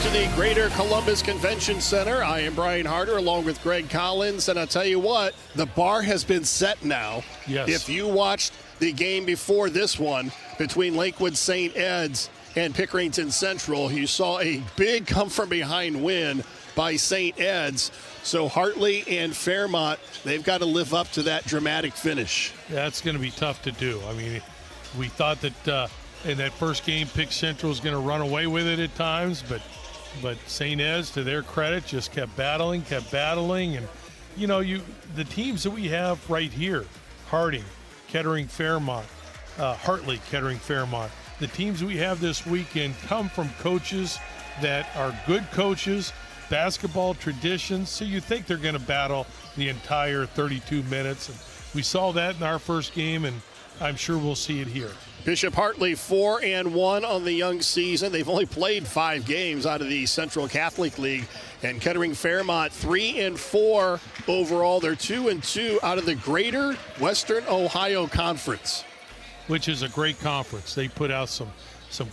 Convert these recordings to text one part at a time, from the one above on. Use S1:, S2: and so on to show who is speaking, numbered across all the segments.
S1: to the Greater Columbus Convention Center. I am Brian Harter along with Gregg Collins, and I'll tell you what, the bar has been set now.
S2: Yes.
S1: If you watched the game before this one between Lakewood St. Ed's and Pickerington Central, you saw a big come-from-behind win by St. Ed's. So Hartley and Fairmont, they've got to live up to that dramatic finish.
S2: That's going to be tough to do. I mean, we thought that in that first game, Pick Central was going to run away with it at times, but St. Ed's, to their credit, just kept battling. And, you know, the teams that we have right here, Hartley, Kettering Fairmont, Hartley, Kettering Fairmont, the teams we have this weekend come from coaches that are good coaches, basketball traditions, so you think they're going to battle the entire 32 minutes. And we saw that in our first game, and I'm sure we'll see it here.
S1: Bishop Hartley 4-1 on the young season. They've only played 5 games out of the Central Catholic League. And Kettering Fairmont 3-4 overall. They're 2-2 out of the Greater Western Ohio Conference,
S2: which is a great conference. They put out some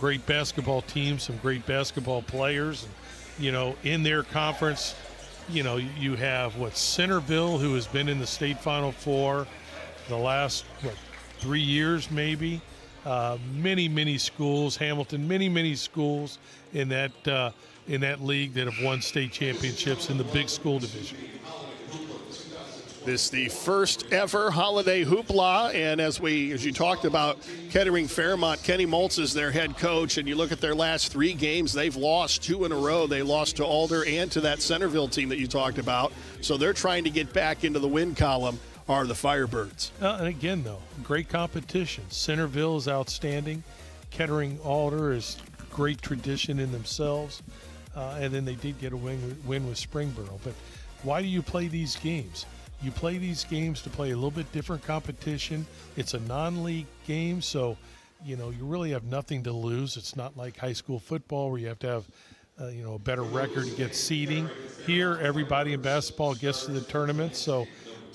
S2: great basketball teams, some great basketball players. And, you know, in their conference, you know, you have Centerville, who has been in the state Final Four the last 3 years maybe. Many schools, Hamilton, many schools in that league that have won state championships in the big school division.
S1: This is the first ever holiday hoopla, and as you talked about, Kettering Fairmont, Kenny Moltz is their head coach, and you look at their last 3 games, they've lost 2 in a row. They lost to Alder and to that Centerville team that you talked about, so they're trying to get back into the win column, are the Firebirds.
S2: And again, though, great competition. Centerville is outstanding. Kettering Alder is great tradition in themselves, and then they did get a win with Springboro. But why do you play these games? You play these games to play a little bit different competition. It's a non-league game, so you know you really have nothing to lose. It's not like high school football where you have to have a better record to get seeding. Here, everybody in basketball gets to the tournament, so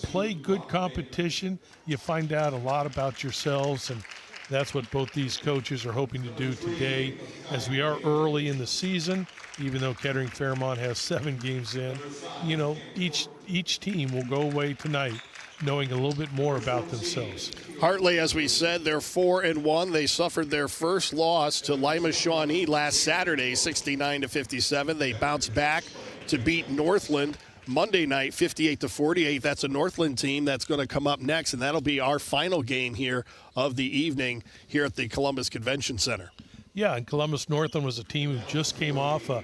S2: play good competition. You find out a lot about yourselves, and that's what both these coaches are hoping to do today as we are early in the season. Even though Kettering Fairmont has 7 games in, you know, each team will go away tonight knowing a little bit more about themselves.
S1: Hartley, as we said, they're 4-1. They suffered their first loss to Lima Shawnee last Saturday, 69-57. They bounced back to beat Northland Monday night, 58-48. That's a Northland team that's going to come up next, and that'll be our final game here of the evening here at the Columbus Convention Center.
S2: Yeah, and Columbus Northland was a team who just came off a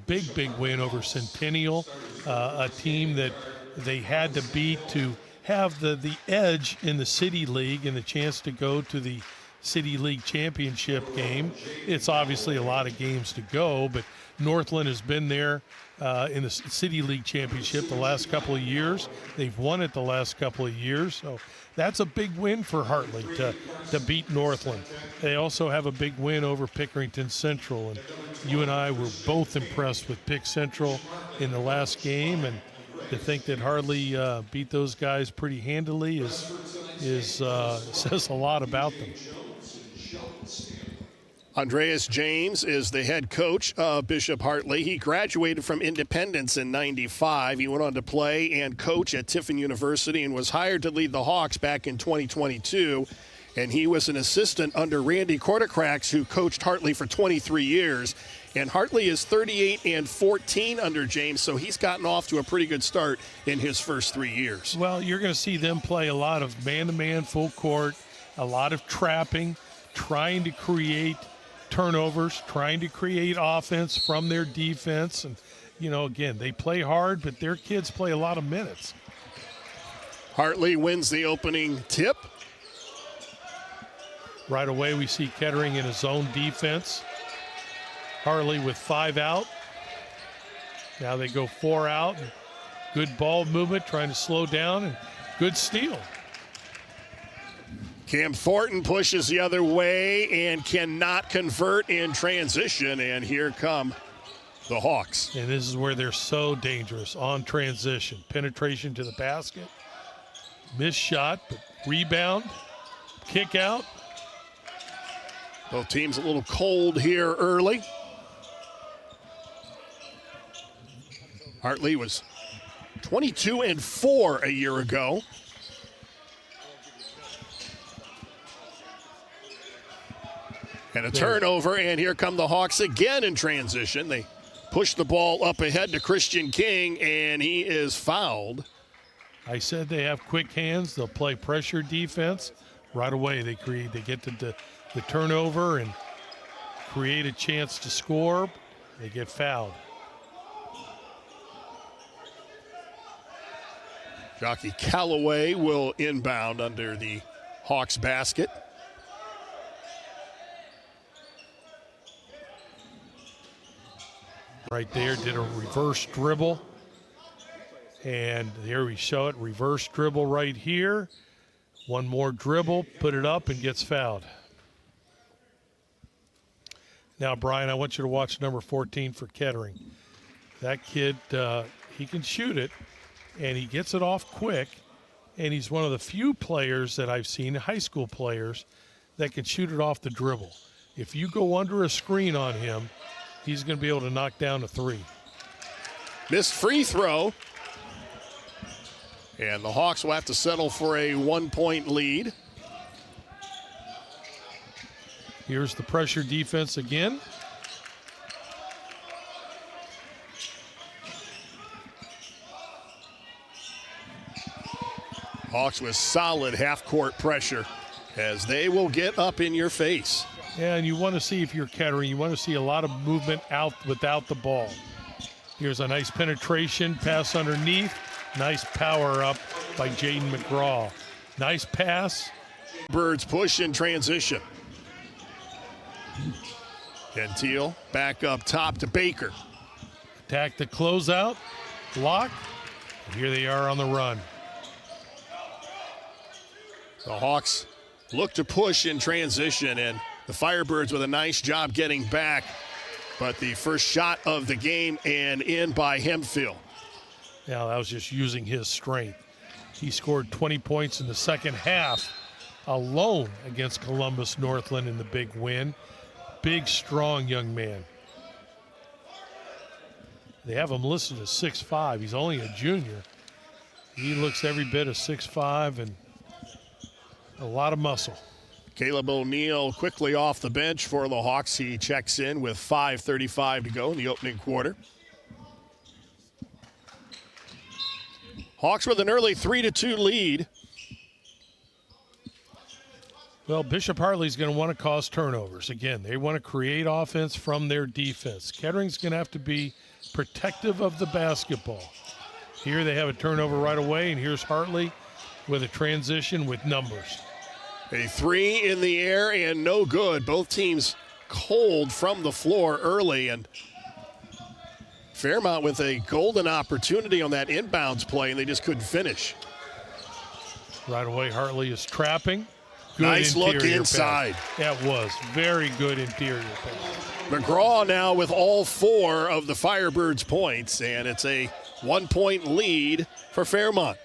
S2: big win over Centennial, a team that they had to beat to have the edge in the City League and the chance to go to the City League championship game. It's obviously a lot of games to go, but Northland has been there in the City League championship the last couple of years. They've won it the last couple of years, so that's a big win for Hartley to beat Northland. They also have a big win over Pickerington Central, and you and I were both impressed with Pick Central in the last game, and to think that Hartley beat those guys pretty handily says a lot about them.
S1: Andreas James is the head coach of Bishop Hartley. He graduated from Independence in '95. He went on to play and coach at Tiffin University and was hired to lead the Hawks back in 2022. And he was an assistant under Randy Kortokrax, who coached Hartley for 23 years. And Hartley is 38-14 under James, so he's gotten off to a pretty good start in his first 3 years.
S2: Well, you're going to see them play a lot of man-to-man full court, a lot of trapping, trying to create turnovers, trying to create offense from their defense. And, you know, again, they play hard, but their kids play a lot of minutes.
S1: Hartley wins the opening tip.
S2: Right away, we see Kettering in his zone defense. Hartley with 5 out. Now they go 4 out. Good ball movement, trying to slow down, and good steal.
S1: Cam Thornton pushes the other way and cannot convert in transition, and here come the Hawks.
S2: And this is where they're so dangerous on transition. Penetration to the basket, missed shot, but rebound, kick out.
S1: Both teams a little cold here early. Hartley was 22-4 a year ago. And a turnover, and here come the Hawks again in transition. They push the ball up ahead to Christian King, and he is fouled.
S2: I said they have quick hands. They'll play pressure defense. Right away they get to the turnover and create a chance to score. They get fouled.
S1: Jockey Callaway will inbound under the Hawks basket.
S2: Right there, did a reverse dribble. And here we show it, reverse dribble right here. One more dribble, put it up, and gets fouled. Now, Brian, I want you to watch number 14 for Kettering. That kid, he can shoot it, and he gets it off quick, and he's one of the few players that I've seen, high school players, that can shoot it off the dribble. If you go under a screen on him, he's going to be able to knock down a three.
S1: Missed free throw. And the Hawks will have to settle for a 1-point lead.
S2: Here's the pressure defense again.
S1: Hawks with solid half-court pressure as they will get up in your face.
S2: Yeah, and you want to see, if you're Kettering, you want to see a lot of movement out without the ball. Here's a nice penetration, pass underneath. Nice power up by Jaden McGraw. Nice pass.
S1: Birds push in transition. Gentile back up top to Baker.
S2: Attack the closeout. Block. And here they are on the run.
S1: The Hawks look to push in transition, and the Firebirds with a nice job getting back. But the first shot of the game and in by Hempfield.
S2: Now, that was just using his strength. He scored 20 points in the second half alone against Columbus Northland in the big win. Big, strong young man. They have him listed as 6'5". He's only a junior. He looks every bit of 6'5" and a lot of muscle.
S1: Caleb O'Neill quickly off the bench for the Hawks. He checks in with 5:35 to go in the opening quarter. Hawks with an early 3-2 lead.
S2: Well, Bishop Hartley's going to want to cause turnovers. Again, they want to create offense from their defense. Kettering's going to have to be protective of the basketball. Here they have a turnover right away, and here's Hartley with a transition with numbers.
S1: A three in the air and no good. Both teams cold from the floor early, and Fairmont with a golden opportunity on that inbounds play, and they just couldn't finish.
S2: Right away, Hartley is trapping. Good
S1: nice look inside.
S2: Pass. That was very good interior pass.
S1: McGraw now with all 4 of the Firebirds' points, and it's a 1-point lead for Fairmont.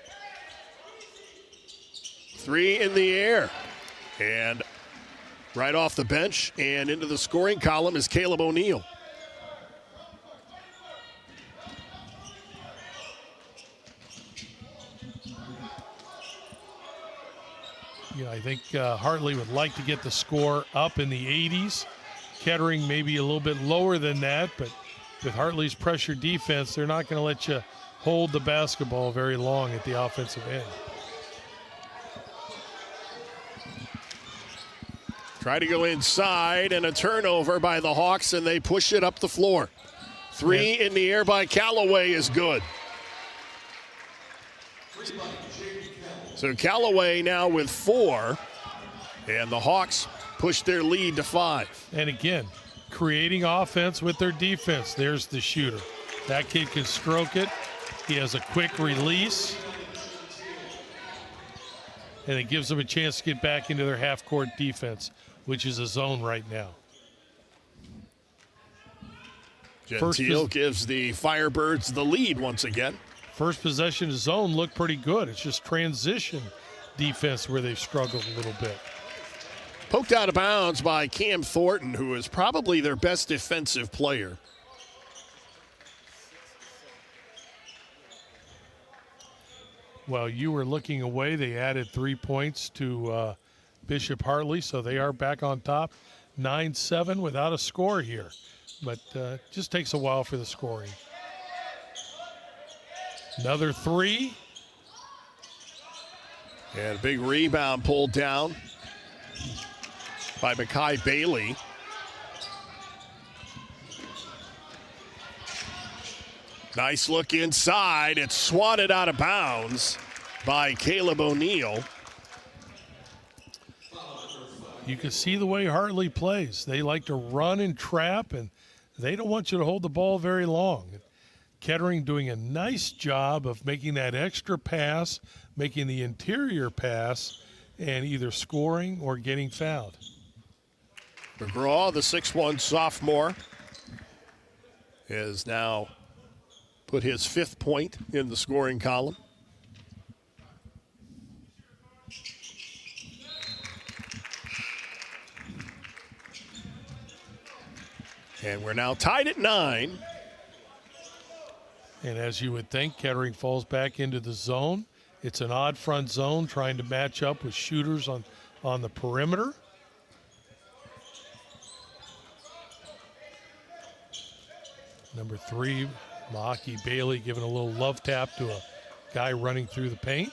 S1: 3 in the air. And right off the bench and into the scoring column is Caleb O'Neill.
S2: Yeah, I think Hartley would like to get the score up in the 80s. Kettering maybe a little bit lower than that, but with Hartley's pressure defense, they're not going to let you hold the basketball very long at the offensive end.
S1: Try to go inside, and a turnover by the Hawks, and they push it up the floor. 3 in the air by Callaway is good. So Callaway now with 4, and the Hawks push their lead to 5.
S2: And again, creating offense with their defense. There's the shooter. That kid can stroke it. He has a quick release. And it gives them a chance to get back into their half-court defense, which is a zone right now.
S1: Gentile gives the Firebirds the lead once again.
S2: First possession zone looked pretty good. It's just transition defense where they've struggled a little bit.
S1: Poked out of bounds by Cam Thornton, who is probably their best defensive player.
S2: While you were looking away, they added 3 points to Bishop Hartley, so they are back on top, 9-7 without a score here. But just takes a while for the scoring. Another 3.
S1: And a big rebound pulled down by Buckeye Bailey. Nice look inside. It's swatted out of bounds by Caleb O'Neill.
S2: You can see the way Hartley plays. They like to run and trap, and they don't want you to hold the ball very long. Kettering doing a nice job of making that extra pass, making the interior pass, and either scoring or getting fouled.
S1: McGraw, the 6'1 sophomore, has now put his 5th point in the scoring column. And we're now tied at 9.
S2: And as you would think, Kettering falls back into the zone. It's an odd front zone trying to match up with shooters on the perimeter. Number 3, Mahaki Bailey giving a little love tap to a guy running through the paint.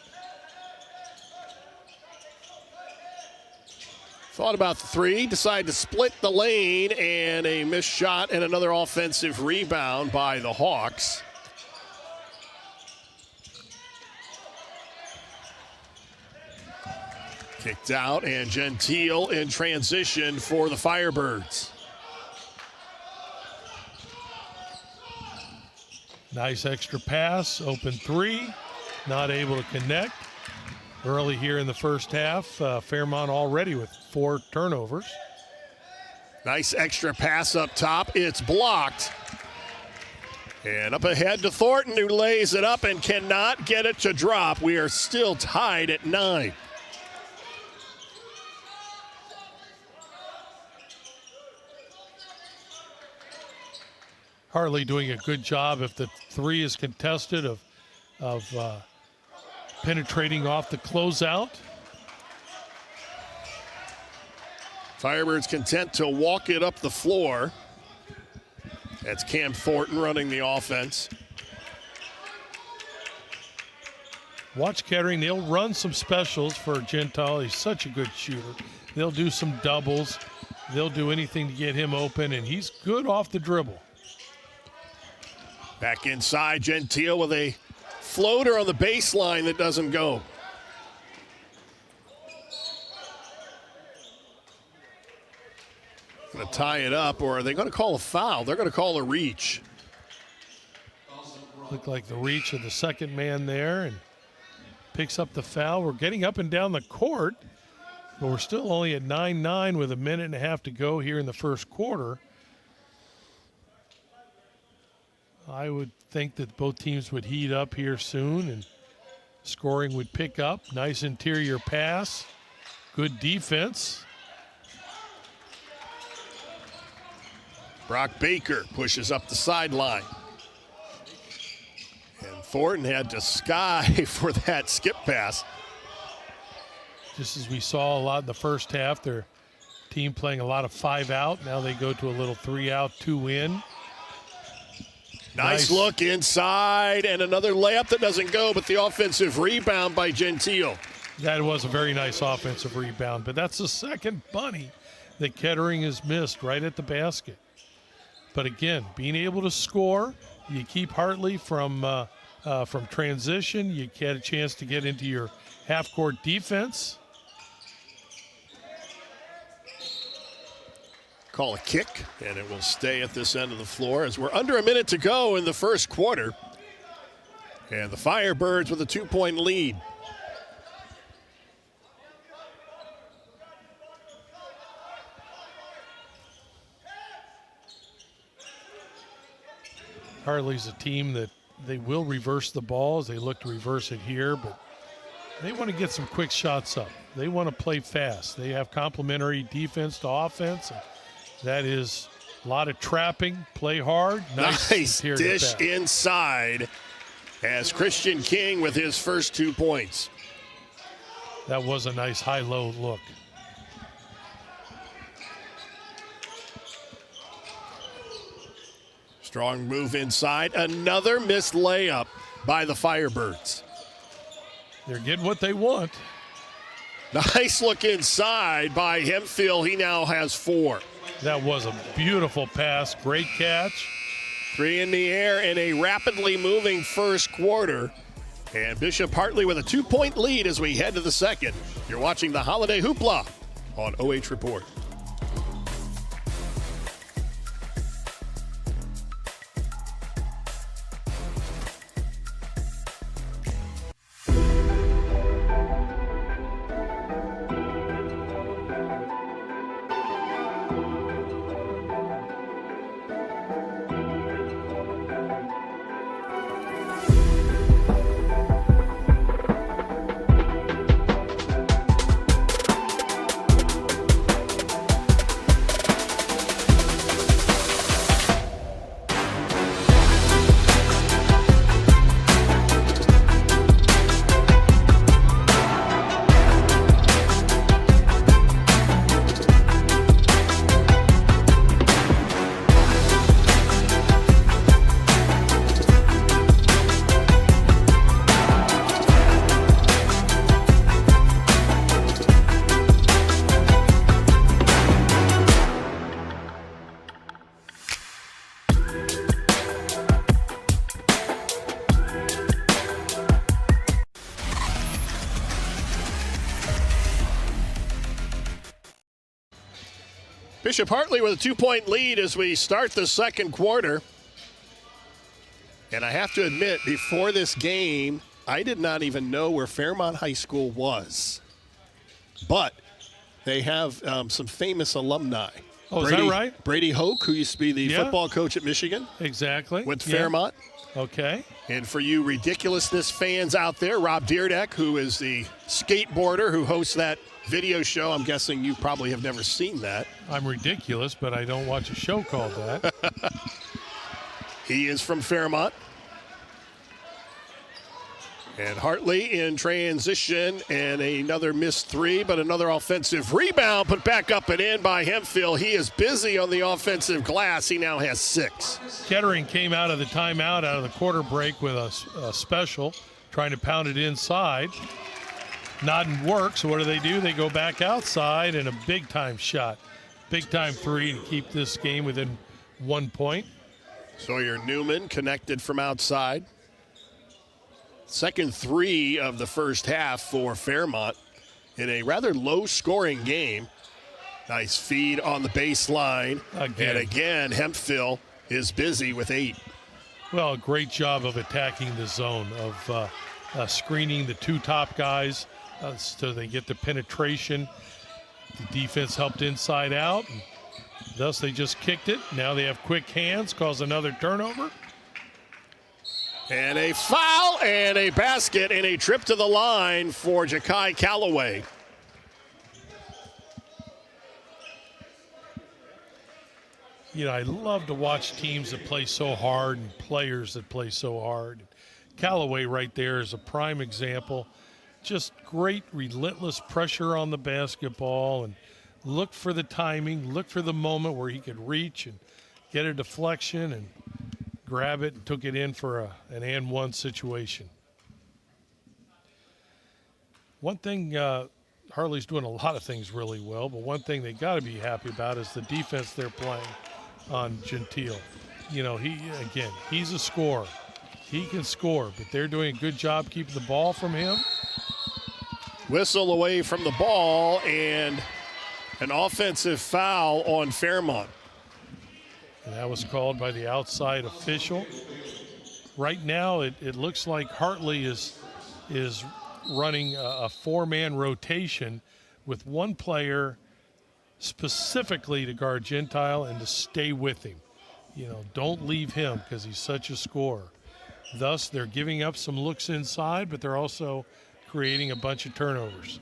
S1: Thought about the 3, decided to split the lane, and a missed shot and another offensive rebound by the Hawks. Kicked out, and Gentile in transition for the Firebirds.
S2: Nice extra pass, open 3, not able to connect. Early here in the first half, Fairmont already with 4 turnovers.
S1: Nice extra pass up top. It's blocked. And up ahead to Thornton, who lays it up and cannot get it to drop. We are still tied at 9.
S2: Hartley doing a good job if the 3 is contested of penetrating off the closeout.
S1: Firebirds content to walk it up the floor. That's Cam Thornton running the offense.
S2: Watch Kettering. They'll run some specials for Gentile. He's such a good shooter. They'll do some doubles. They'll do anything to get him open, and he's good off the dribble.
S1: Back inside, Gentile with a floater on the baseline that doesn't go. Going to tie it up, or are they going to call a foul? They're going to call a reach.
S2: Looked like the reach of the second man there, and picks up the foul. We're getting up and down the court, but we're still only at 9-9 with a minute and a half to go here in the first quarter. I would think that both teams would heat up here soon and scoring would pick up. Nice interior pass. Good defense.
S1: Brock Baker pushes up the sideline. And Thornton had to sky for that skip pass.
S2: Just as we saw a lot in the first half, their team playing a lot of 5 out. Now they go to a little 3 out, 2 in.
S1: Nice look inside, and another layup that doesn't go, but the offensive rebound by Gentile.
S2: That was a very nice offensive rebound, but that's the second bunny that Kettering has missed right at the basket. But again, being able to score, you keep Hartley from transition. You get a chance to get into your half-court defense.
S1: Call a kick, and it will stay at this end of the floor as we're under a minute to go in the first quarter. And the Firebirds with a 2-point lead.
S2: Hartley's a team that they will reverse the ball as they look to reverse it here, but they want to get some quick shots up. They want to play fast. They have complementary defense to offense. And that is a lot of trapping, play hard. Nice
S1: dish inside. as Christian King with his first 2 points.
S2: That was a nice high-low look.
S1: Strong move inside. Another missed layup by the Firebirds.
S2: They're getting what they want.
S1: Nice look inside by Hemphill. He now has 4.
S2: That was a beautiful pass. Great catch.
S1: 3 in the air in a rapidly moving first quarter. And Bishop Hartley with a 2-point lead as we head to the second. You're watching the Holiday Hoopla on OH.Report. Bishop Hartley with a 2-point lead as we start the second quarter. And I have to admit, before this game, I did not even know where Fairmont High School was. But they have some famous alumni.
S2: Oh, is that right?
S1: Brady Hoke, who used to be the football coach at Michigan.
S2: Exactly.
S1: Went to Fairmont.
S2: Okay.
S1: And for you ridiculousness fans out there, Rob Deerdeck, who is the skateboarder who hosts that video show. I'm guessing you probably have never seen that.
S2: I'm ridiculous, but I don't watch a show called that.
S1: He is from Fairmont. And Hartley in transition, and another missed 3, but another offensive rebound put back up and in by Hemphill. He is busy on the offensive glass. He now has 6.
S2: Kettering came out of the timeout, out of the quarter break with a special, trying to pound it inside. Not in work, so what do? They go back outside and a big-time shot. Big-time 3 to keep this game within 1 point.
S1: Sawyer Newman connected from outside. Second 3 of the first half for Fairmont in a rather low-scoring game. Nice feed on the baseline. And again, Hemphill is busy with 8.
S2: Well, a great job of attacking the zone, of screening the 2 top guys so they get the penetration. The defense helped inside out. And thus, they just kicked it. Now they have quick hands, cause another turnover.
S1: And a foul and a basket and a trip to the line for Ja'Kai Calloway.
S2: You know, I love to watch teams that play so hard and players that play so hard. Calloway right there is a prime example. Just great, relentless pressure on the basketball, and look for the timing, look for the moment where he could reach and get a deflection and grab it and took it in for an and one situation. One thing, Hartley's doing a lot of things really well, but one thing they got to be happy about is the defense they're playing on Gentile. You know, he's a scorer. He can score, but they're doing a good job keeping the ball from him.
S1: Whistle away from the ball and an offensive foul on Fairmont.
S2: And that was called by the outside official. Right now, it looks like Hartley is running a 4-man rotation with one player specifically to guard Gentile and to stay with him. You know, don't leave him because he's such a scorer. Thus, they're giving up some looks inside, but they're also creating a bunch of turnovers.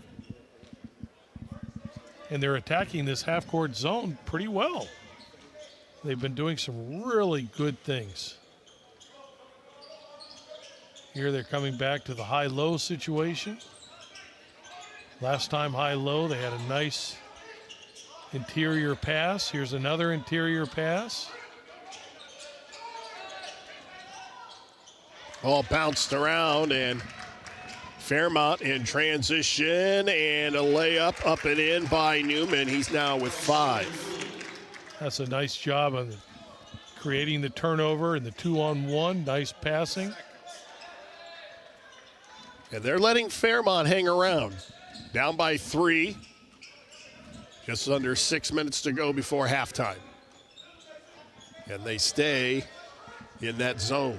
S2: And they're attacking this half-court zone pretty well. They've been doing some really good things. Here they're coming back to the high-low situation. Last time high-low, they had a nice interior pass. Here's another interior pass.
S1: All bounced around, and Fairmont in transition, and a layup up and in by Newman. He's now with 5.
S2: That's a nice job on creating the turnover and the 2-on-1. Nice passing.
S1: And they're letting Fairmont hang around. Down by 3. Just under 6 minutes to go before halftime. And they stay in that zone.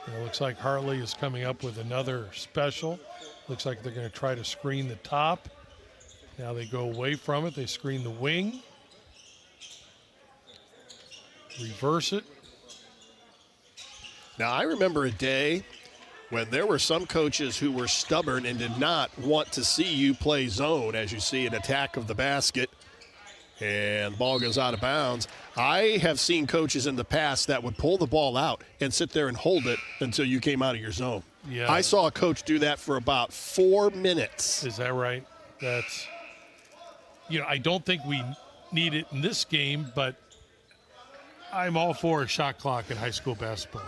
S2: And it looks like Hartley is coming up with another special. Looks like they're going to try to screen the top. Now they go away from it. They screen the wing. Reverse it.
S1: Now, I remember a day when there were some coaches who were stubborn and did not want to see you play zone, as you see an attack of the basket and the ball goes out of bounds. I have seen coaches in the past that would pull the ball out and sit there and hold it until you came out of your zone.
S2: Yeah.
S1: I saw a coach do that for about 4 minutes.
S2: Is that right? That's, I don't think we need it in this game, but I'm all for a shot clock in high school basketball.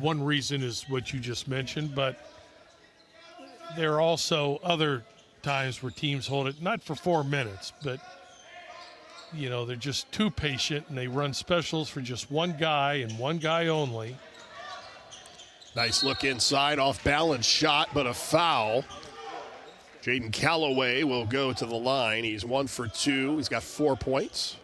S2: One reason is what you just mentioned, but there are also other times where teams hold it, not for 4 minutes, but, they're just too patient and they run specials for just one guy and one guy only.
S1: Nice look inside, off balance shot, but a foul. Jaden Calloway will go to the line. He's 1 for 2. He's got 4 points.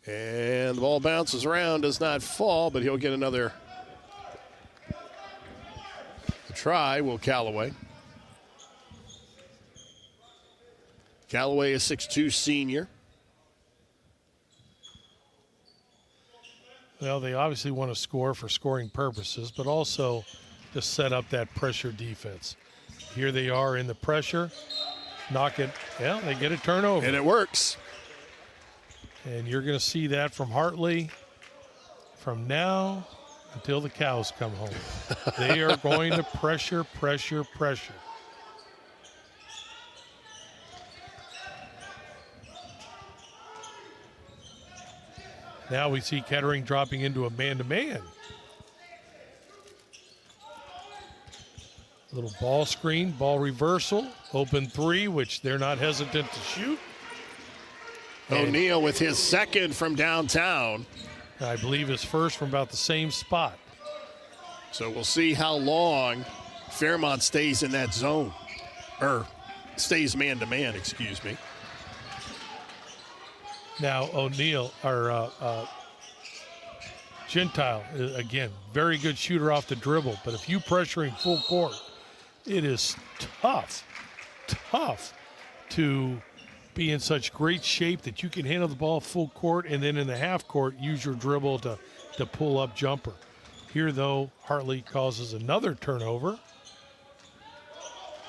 S1: And the ball bounces around, does not fall, but he'll get another try, will Calloway. Calloway is 6'2", senior.
S2: Well, they obviously want to score for scoring purposes, but also to set up that pressure defense. Here they are in the pressure. Knock it. Yeah, they get a turnover.
S1: And it works.
S2: And you're going to see that from Hartley from now until the cows come home. They are going to pressure. Now we see Kettering dropping into a man-to-man. A little ball screen, ball reversal, open 3, which they're not hesitant to shoot.
S1: O'Neal with his second from downtown.
S2: I believe his first from about the same spot.
S1: So we'll see how long Fairmont stays in that zone. Or stays man-to-man, excuse me.
S2: Now O'Neal, or Gentile, again, very good shooter off the dribble. But if you pressure him full court, it is tough to be in such great shape that you can handle the ball full court and then in the half court use your dribble to pull up jumper. Here, though, Hartley causes another turnover.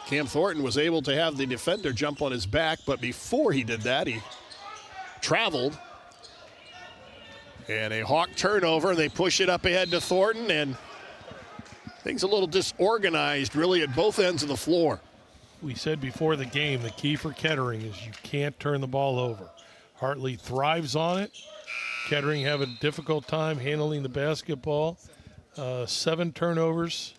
S1: Cam Thornton was able to have the defender jump on his back, but before he did that, he traveled. And a Hawk turnover. They push it up ahead to Thornton, and things a little disorganized, really, at both ends of the floor.
S2: We said before the game, the key for Kettering is you can't turn the ball over. Hartley thrives on it. Kettering have a difficult time handling the basketball. 7 turnovers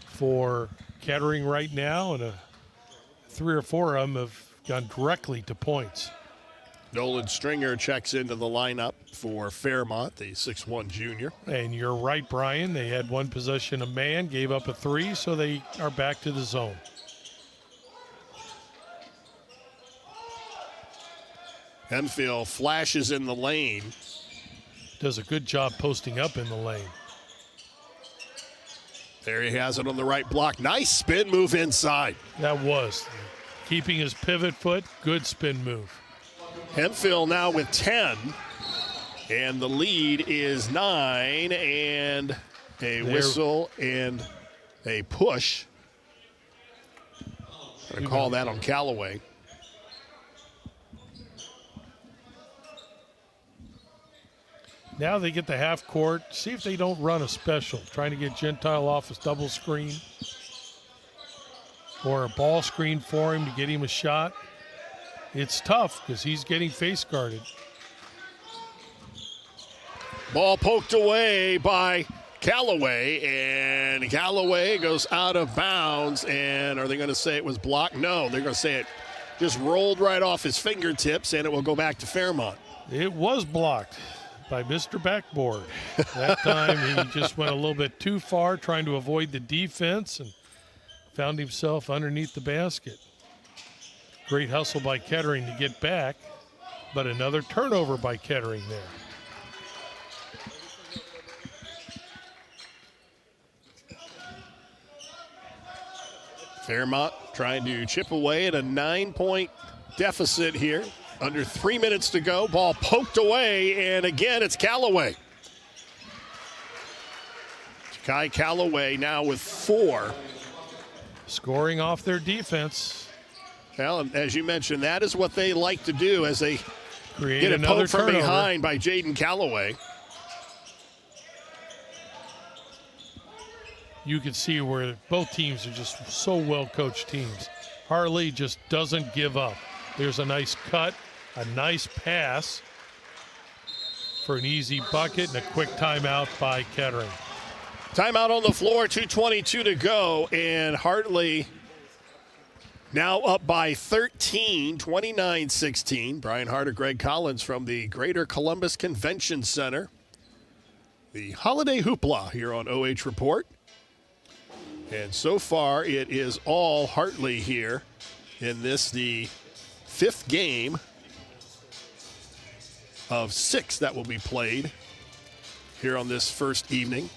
S2: for Kettering right now, and 3 or 4 of them have gone directly to points.
S1: Nolan Stringer checks into the lineup for Fairmont, the 6'1" junior.
S2: And you're right, Brian. They had one possession of man, gave up a 3, so they are back to the zone.
S1: Hemphill flashes in the lane.
S2: Does a good job posting up in the lane.
S1: There he has it on the right block. Nice spin move inside.
S2: That was. Keeping his pivot foot, good spin move.
S1: Hemphill now with 10, and the lead is 9, and a whistle, and a push. Going to call that on Callaway.
S2: Now they get the half court. See if they don't run a special, trying to get Gentile off his double screen or a ball screen for him to get him a shot. It's tough because he's getting face guarded.
S1: Ball poked away by Callaway, and Callaway goes out of bounds. And are they going to say it was blocked? No, they're going to say it just rolled right off his fingertips, and it will go back to Fairmont.
S2: It was blocked by Mr. Backboard. That time he just went a little bit too far trying to avoid the defense and found himself underneath the basket. Great hustle by Kettering to get back, but another turnover by Kettering there.
S1: Fairmont trying to chip away at a 9-point deficit here. Under 3 minutes to go. Ball poked away, and again, it's Callaway. Kai Callaway now with 4.
S2: Scoring off their defense.
S1: Well, as you mentioned, that is what they like to do as they
S2: Create
S1: get a
S2: another
S1: poke from
S2: turnover
S1: behind by Jaden Callaway.
S2: You can see where both teams are just so well-coached teams. Hartley just doesn't give up. There's a nice cut, a nice pass for an easy bucket, and a quick timeout by Kettering.
S1: Timeout on the floor, 2:22 to go, and Hartley now up by 13, 29-16. Brian Harter, Gregg Collins from the Greater Columbus Convention Center. The Holiday Hoopla here on OH.Report. And so far, it is all Hartley here in this, the 5th game of 6 that will be played here on this first evening.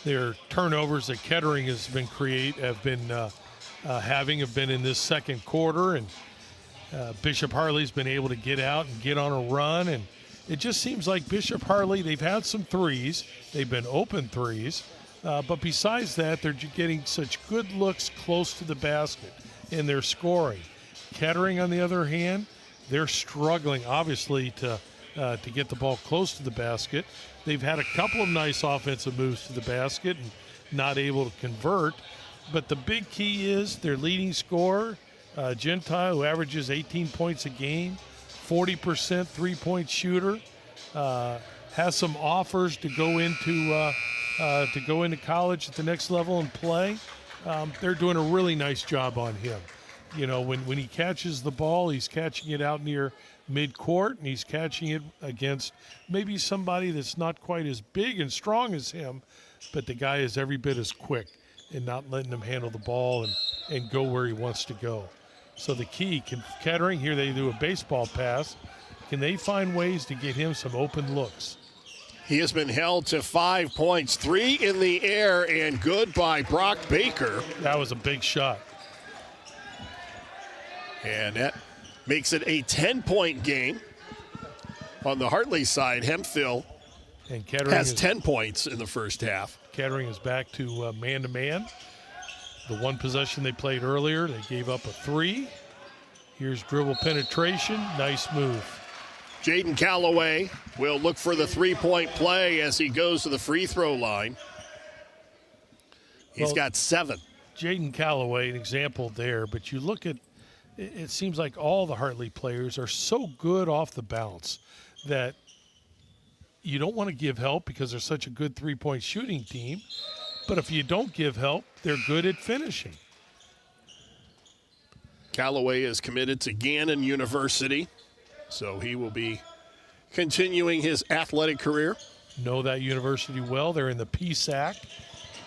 S2: Their turnovers that Kettering have been in this second quarter, and Bishop Hartley's been able to get out and get on a run, and it just seems like Bishop Hartley, they've had some threes, they've been open threes, but besides that, they're getting such good looks close to the basket in their scoring. Kettering, on the other hand, they're struggling, obviously, to get the ball close to the basket. They've had a couple of nice offensive moves to the basket and not able to convert. But the big key is their leading scorer, Gentile, who averages 18 points a game, 40% three-point shooter, has some offers to go into college at the next level and play. They're doing a really nice job on him. You know, when he catches the ball, he's catching it out near midcourt, and he's catching it against maybe somebody that's not quite as big and strong as him, but the guy is every bit as quick and not letting him handle the ball and go where he wants to go. So the key, can Kettering, here they do a baseball pass, can they find ways to get him some open looks?
S1: He has been held to 5 points, 3 in the air, and good by Brock Baker.
S2: That was a big shot.
S1: And that makes it a 10-point game. On the Hartley side, Hemphill
S2: and Kettering
S1: has 10 points in the first half.
S2: Kettering is back to man-to-man. The one possession they played earlier, they gave up a 3. Here's dribble penetration. Nice move.
S1: Jaden Callaway will look for the three-point play as he goes to the free throw line. He's got 7.
S2: Jaden Callaway, an example there, but you look at, it seems like all the Hartley players are so good off the bounce that you don't want to give help because they're such a good three-point shooting team. But if you don't give help, they're good at finishing.
S1: Callaway is committed to Gannon University, so he will be continuing his athletic career.
S2: Know that university well. They're in the PSAC,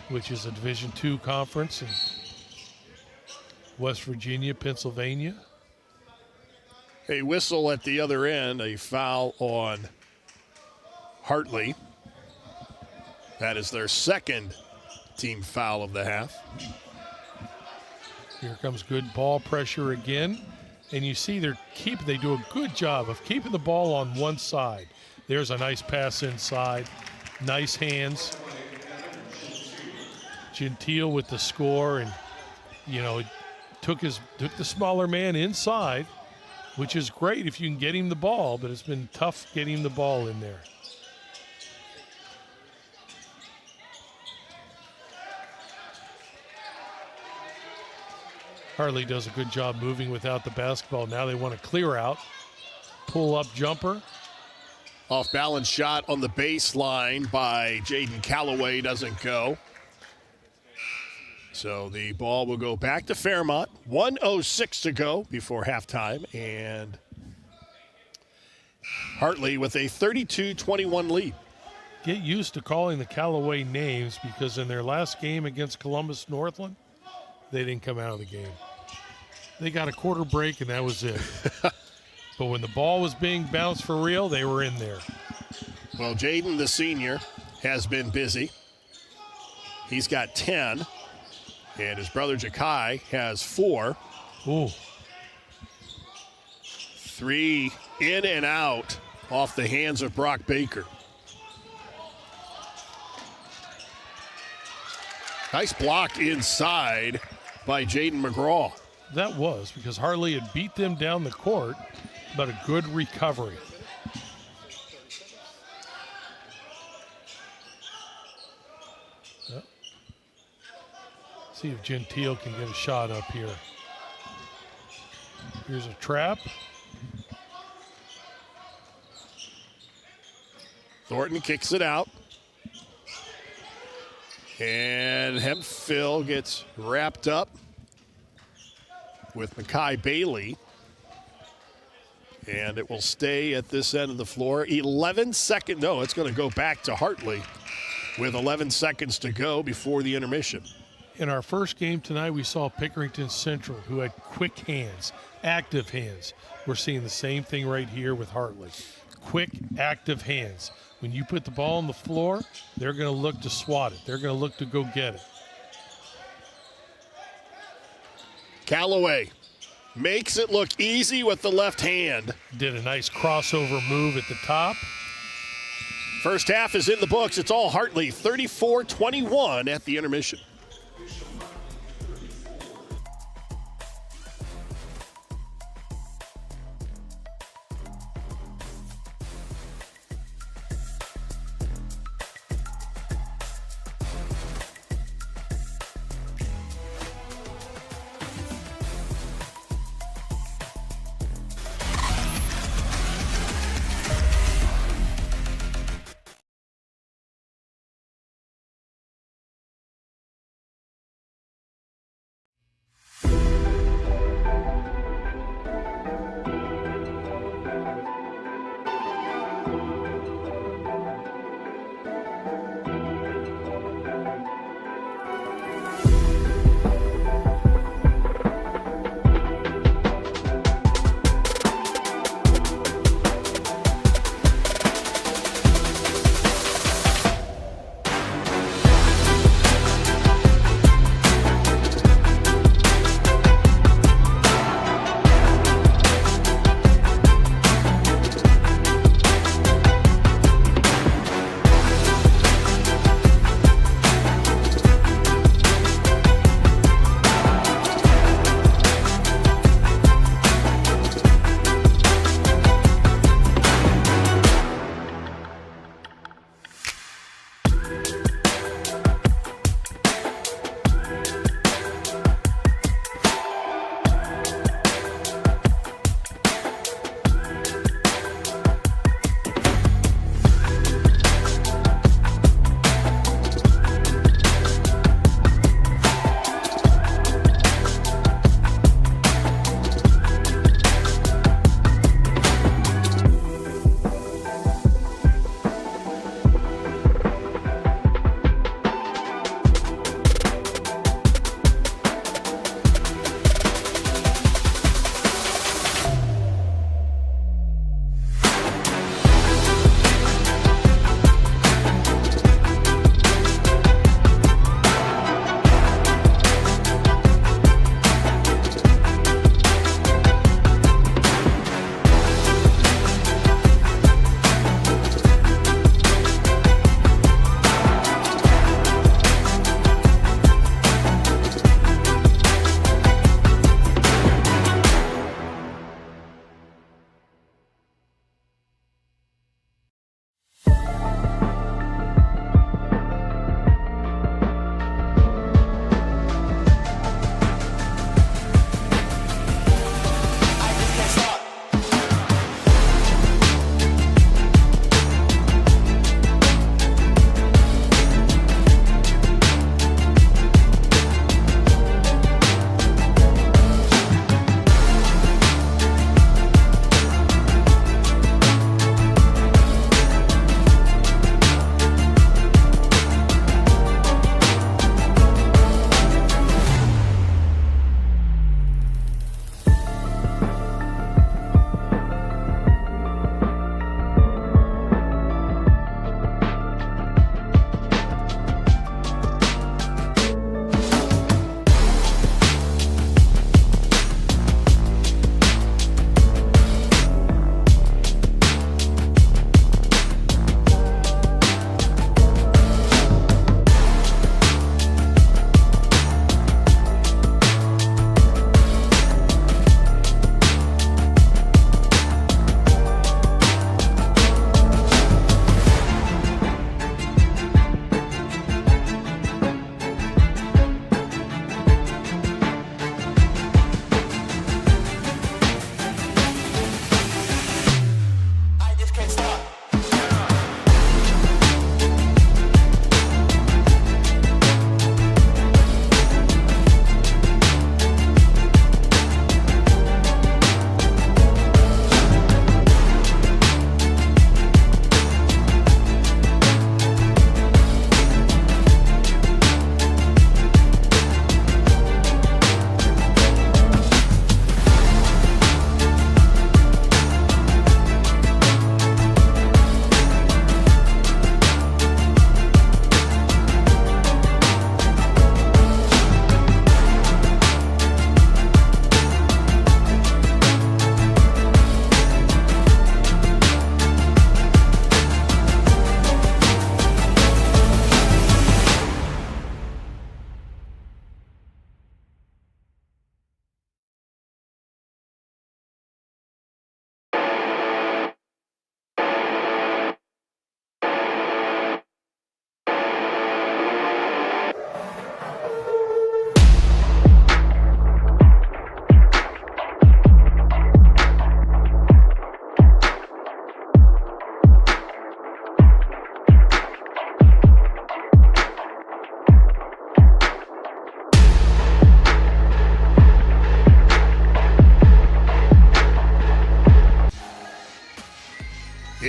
S2: which is a Division II conference in West Virginia, Pennsylvania.
S1: A whistle at the other end, a foul on Hartley. That is their second team foul of the half.
S2: Here comes good ball pressure again. And you see they do a good job of keeping the ball on one side. There's a nice pass inside. Nice hands. Gentile with the score, and took the smaller man inside, which is great if you can get him the ball, but it's been tough getting him the ball in there. Hartley does a good job moving without the basketball. Now they want to clear out. Pull-up jumper.
S1: Off-balance shot on the baseline by Jaden Calloway doesn't go. So the ball will go back to Fairmont. 1:06 to go before halftime. And Hartley with a 32-21 lead.
S2: Get used to calling the Callaway names, because in their last game against Columbus Northland, they didn't come out of the game. They got a quarter break, and that was it. But when the ball was being bounced for real, they were in there.
S1: Well, Jaden, the senior, has been busy. He's got 10, and his brother Jakai has 4.
S2: Ooh.
S1: 3 in and out off the hands of Brock Baker. Nice block inside by Jaden McGraw.
S2: That was because Hartley had beat them down the court, but a good recovery. Yep. See if Gentile can get a shot up here. Here's a trap.
S1: Thornton kicks it out. And Hemphill gets wrapped up with Makai Bailey. And it will stay at this end of the floor. 11 seconds. No, it's going to go back to Hartley with 11 seconds to go before the intermission.
S2: In our first game tonight, we saw Pickerington Central, who had quick hands, active hands. We're seeing the same thing right here with Hartley. Quick, active hands. When you put the ball on the floor, they're going to look to swat it. They're going to look to go get it.
S1: Callaway makes it look easy with the left hand.
S2: Did a nice crossover move at the top.
S1: First half is in the books. It's all Hartley, 34-21 at the intermission.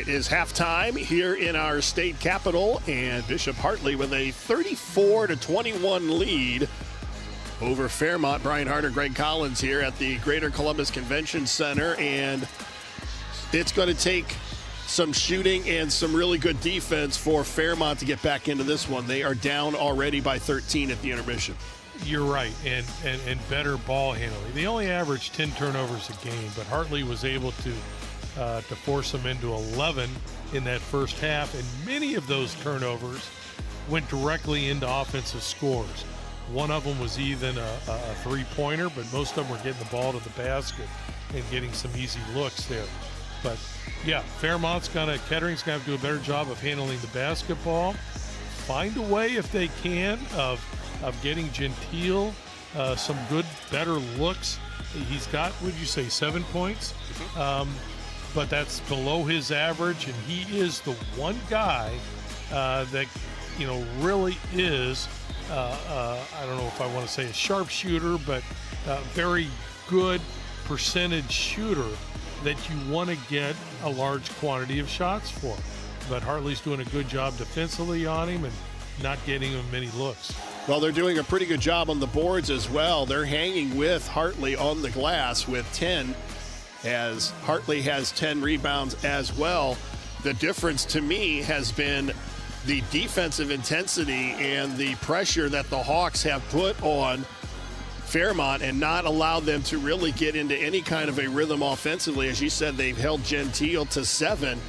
S1: It is halftime here in our state capital, and Bishop Hartley with a 34-21 lead over Fairmont. Brian Harter, Gregg Collins here at the Greater Columbus Convention Center, and it's going to take some shooting and some really good defense for Fairmont to get back into this one. They are down already by 13 at the intermission.
S2: You're right, and better ball handling. They only averaged 10 turnovers a game, but Hartley was able to force them into 11 in that first half, and many of those turnovers went directly into offensive scores. One of them was even a three-pointer, but most of them were getting the ball to the basket and getting some easy looks there. But yeah, Kettering's going to have to do a better job of handling the basketball. Find a way, if they can, of getting Gentile some good, better looks. He's got, would you say, 7 points? But that's below his average, and he is the one guy that, really is, I don't know if I want to say a sharpshooter, but very good percentage shooter that you want to get a large quantity of shots for. But Hartley's doing a good job defensively on him and not getting him many looks.
S1: Well, they're doing a pretty good job on the boards as well. They're hanging with Hartley on the glass with 10, as Hartley has 10 rebounds as well. The difference to me has been the defensive intensity and the pressure that the Hawks have put on Fairmont and not allowed them to really get into any kind of a rhythm offensively. As you said, they've held Gentile to 7.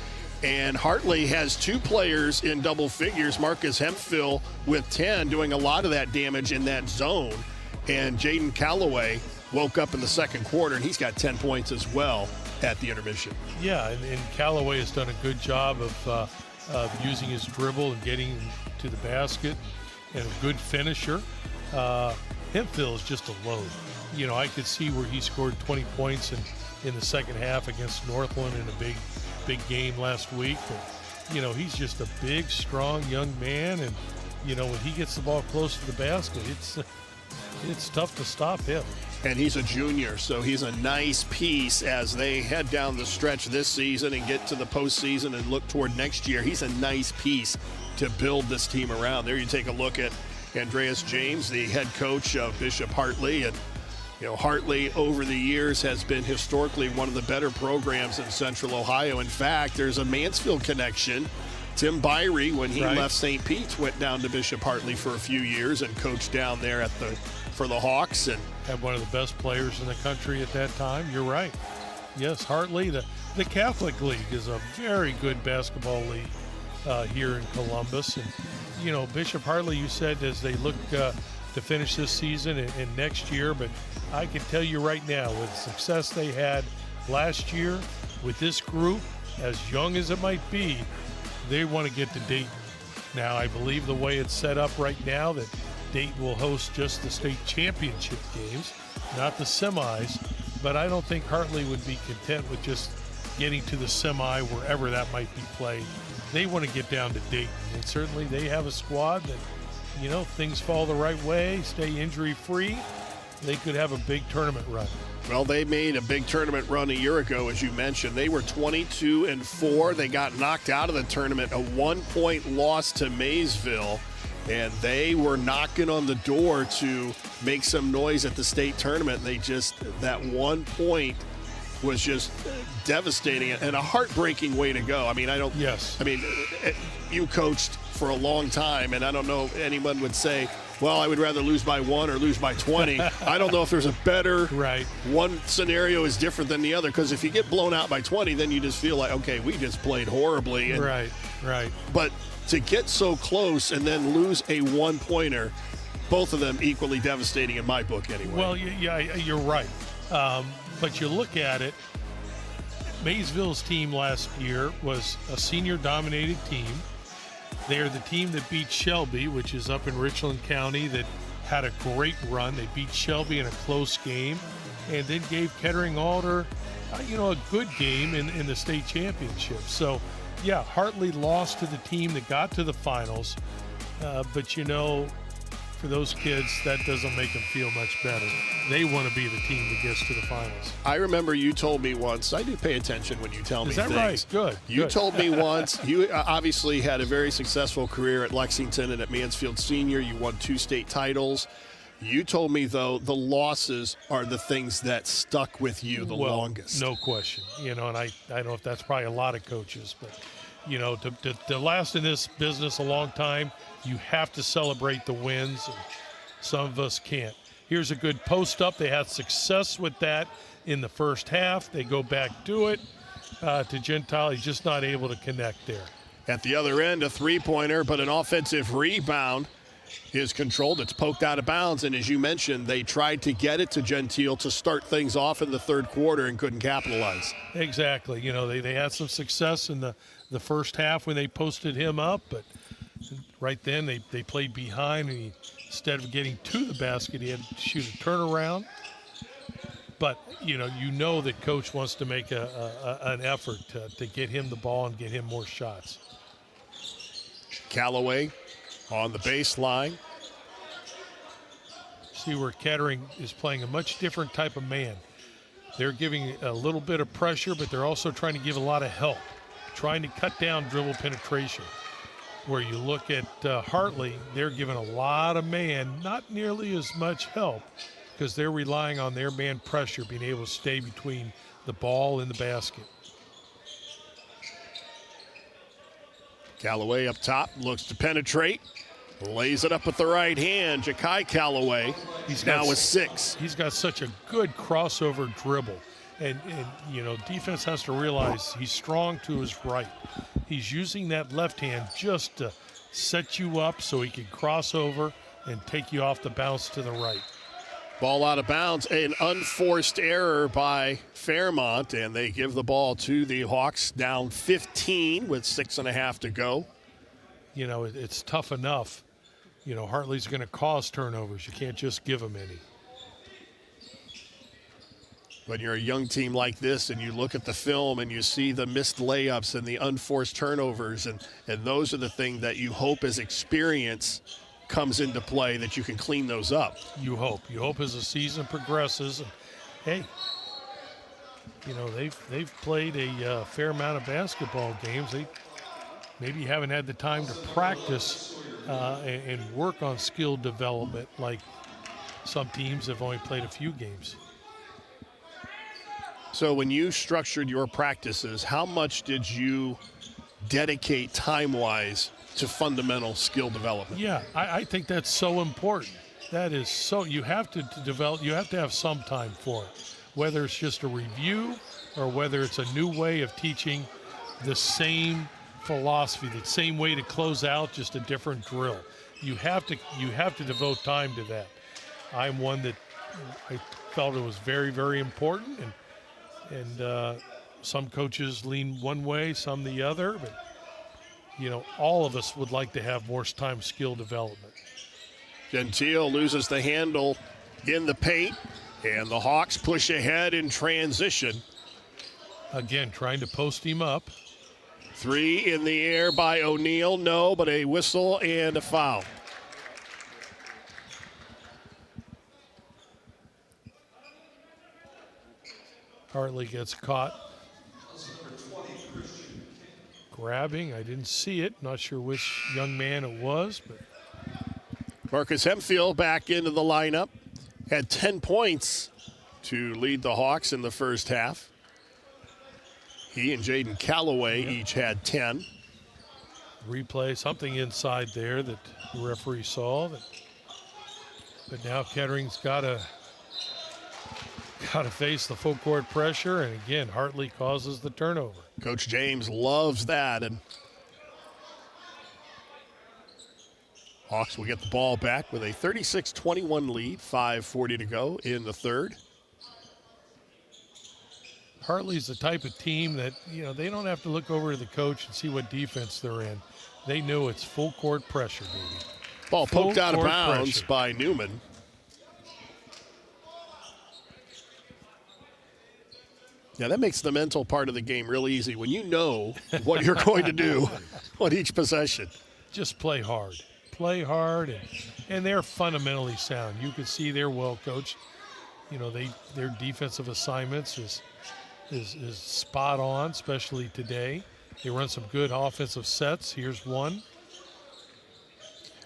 S1: And Hartley has 2 players in double figures, Marcus Hemphill with 10, doing a lot of that damage in that zone. And Jaden Calloway woke up in the second quarter, and he's got 10 points as well at the intermission.
S2: Yeah, and Calloway has done a good job of using his dribble and getting to the basket, and a good finisher. Hemphill is just a load. I could see where he scored 20 points in the second half against Northland in a big game last week. But, he's just a big, strong young man, and, when he gets the ball close to the basket, it's tough to stop him.
S1: And he's a junior, so he's a nice piece as they head down the stretch this season and get to the postseason and look toward next year. He's a nice piece to build this team around. There you take a look at Andreas James, the head coach of Bishop Hartley. And, Hartley over the years has been historically one of the better programs in Central Ohio. In fact, there's a Mansfield connection. Tim Byrie, when he left St. Pete's, went down to Bishop Hartley for a few years and coached down there for the Hawks. And
S2: had one of the best players in the country at that time. You're right. Yes, Hartley, the Catholic League is a very good basketball league here in Columbus. And, Bishop Hartley, you said, as they look to finish this season and next year, but I can tell you right now, with the success they had last year with this group, as young as it might be, they want to get to Dayton. Now, I believe the way it's set up right now that Dayton will host just the state championship games, not the semis, but I don't think Hartley would be content with just getting to the semi wherever that might be played. They want to get down to Dayton, and certainly they have a squad that, things fall the right way, stay injury-free, they could have a big tournament run.
S1: Well, they made a big tournament run a year ago, as you mentioned. They were 22-4. They got knocked out of the tournament, a 1-point loss to Maysville, and they were knocking on the door to make some noise at the state tournament. That 1 point was just devastating and a heartbreaking way to go. You coached for a long time, and I don't know if anyone would say, well, I would rather lose by 1 or lose by 20. I don't know if there's a better one scenario is different than the other, because if you get blown out by 20, then you just feel like, okay, we just played horribly. And,
S2: right.
S1: But to get so close and then lose a 1-pointer, both of them equally devastating in my book anyway.
S2: Well, yeah, you're right. But you look at it, Maysville's team last year was a senior-dominated team. They are the team that beat Shelby, which is up in Richland County, that had a great run. They beat Shelby in a close game and then gave Kettering Alder, a good game in the state championship. So, yeah, Hartley lost to the team that got to the finals. But, for those kids, that doesn't make them feel much better. They want to be the team that gets to the finals.
S1: I remember you told me once, I do pay attention when you tell me
S2: things. Is that right? Good.
S1: You told me once, you obviously had a very successful career at Lexington and at Mansfield Senior. You won 2 state titles. You told me, though, the losses are the things that stuck with you the longest.
S2: No question. And I don't know if that's probably a lot of coaches, but, to last in this business a long time, you have to celebrate the wins, and some of us can't. Here's a good post-up. They had success with that in the first half. They go back to it to Gentile. He's just not able to connect there.
S1: At the other end, a three-pointer, but an offensive rebound is controlled. It's poked out of bounds, and as you mentioned, they tried to get it to Gentile to start things off in the third quarter and couldn't capitalize.
S2: Exactly. They had some success in the first half when they posted him up, but right then they played behind, and instead of getting to the basket, he had to shoot a turnaround. But, you know that Coach wants to make an effort to get him the ball and get him more shots.
S1: Callaway on the baseline.
S2: See where Kettering is playing a much different type of man. They're giving a little bit of pressure, but they're also trying to give a lot of help, trying to cut down dribble penetration. Where you look at Hartley, they're giving a lot of man, not nearly as much help, because they're relying on their man pressure, being able to stay between the ball and the basket.
S1: Callaway up top, looks to penetrate, lays it up with the right hand. Ja'Kai Callaway, he's now with 6.
S2: He's got such a good crossover dribble. And defense has to realize he's strong to his right. He's using that left hand just to set you up so he can cross over and take you off the bounce to the right.
S1: Ball out of bounds, an unforced error by Fairmont, and they give the ball to the Hawks, down 15 with 6.5 to go.
S2: It's tough enough. Hartley's going to cause turnovers. You can't just give them any.
S1: When you're a young team like this and you look at the film and you see the missed layups and the unforced turnovers, and those are the things that you hope as experience comes into play, that you can clean those up.
S2: You hope. You hope as the season progresses. And, hey, they've played a fair amount of basketball games. They maybe haven't had the time to practice and work on skill development like some teams have only played a few games.
S1: So when you structured your practices, how much did you dedicate time-wise to fundamental skill development?
S2: Yeah, I think that's so important. That is so, you have to develop, you have to have some time for it, whether it's just a review or whether it's a new way of teaching the same philosophy, the same way to close out, just a different drill. You have to devote time to that. I'm one that I felt it was very, very important, and some coaches lean one way, some the other, but all of us would like to have more time skill development.
S1: Gentile loses the handle in the paint, and the Hawks push ahead in transition.
S2: Again, trying to post him up.
S1: 3 in the air by O'Neal, no, but a whistle and a foul.
S2: Hartley gets caught grabbing. I didn't see it. Not sure which young man it was, but
S1: Marcus Hempfield back into the lineup. Had 10 points to lead the Hawks in the first half. He and Jaden Callaway each had 10.
S2: Replay, something inside there that the referee saw. But now Kettering's got to face the full court pressure, and again, Hartley causes the turnover.
S1: Coach James loves that, and Hawks will get the ball back with a 36-21 lead, 5:40 to go in the third.
S2: Hartley's the type of team that, they don't have to look over to the coach and see what defense they're in. They know it's full court pressure, baby.
S1: Ball poked out of bounds by Newman. Yeah, that makes the mental part of the game real easy when you know what you're going to do on each possession.
S2: Just play hard. play hard, and they're fundamentally sound. You can see they're well coached. You know, their defensive assignments is spot on, especially today. They run some good offensive sets. Here's one.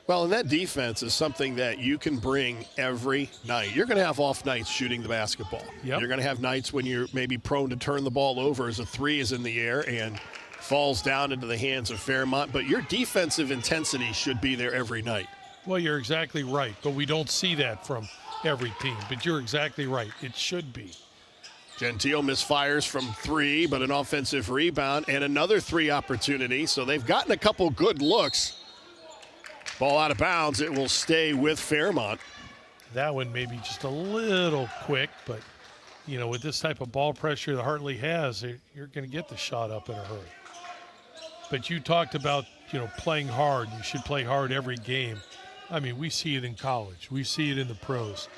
S1: Well, and that defense is something that you can bring every night. You're going to have off nights shooting the basketball.
S2: Yep.
S1: You're going to have nights when you're maybe prone to turn the ball over as a three is in the air and falls down into the hands of Fairmont. But your defensive intensity should be there every night.
S2: Well, you're exactly right, but we don't see that from every team. But you're exactly right. It should be.
S1: Gentile misfires from three, but an offensive rebound and another three opportunity. So they've gotten a couple good looks. Ball out of bounds. It will stay with Fairmont.
S2: That one may be just a little quick, but, you know, with this type of ball pressure that Hartley has, you're going to get the shot up in a hurry. But you talked about, you know, playing hard. You should play hard every game. I mean, we see it in college. We see it in the pros.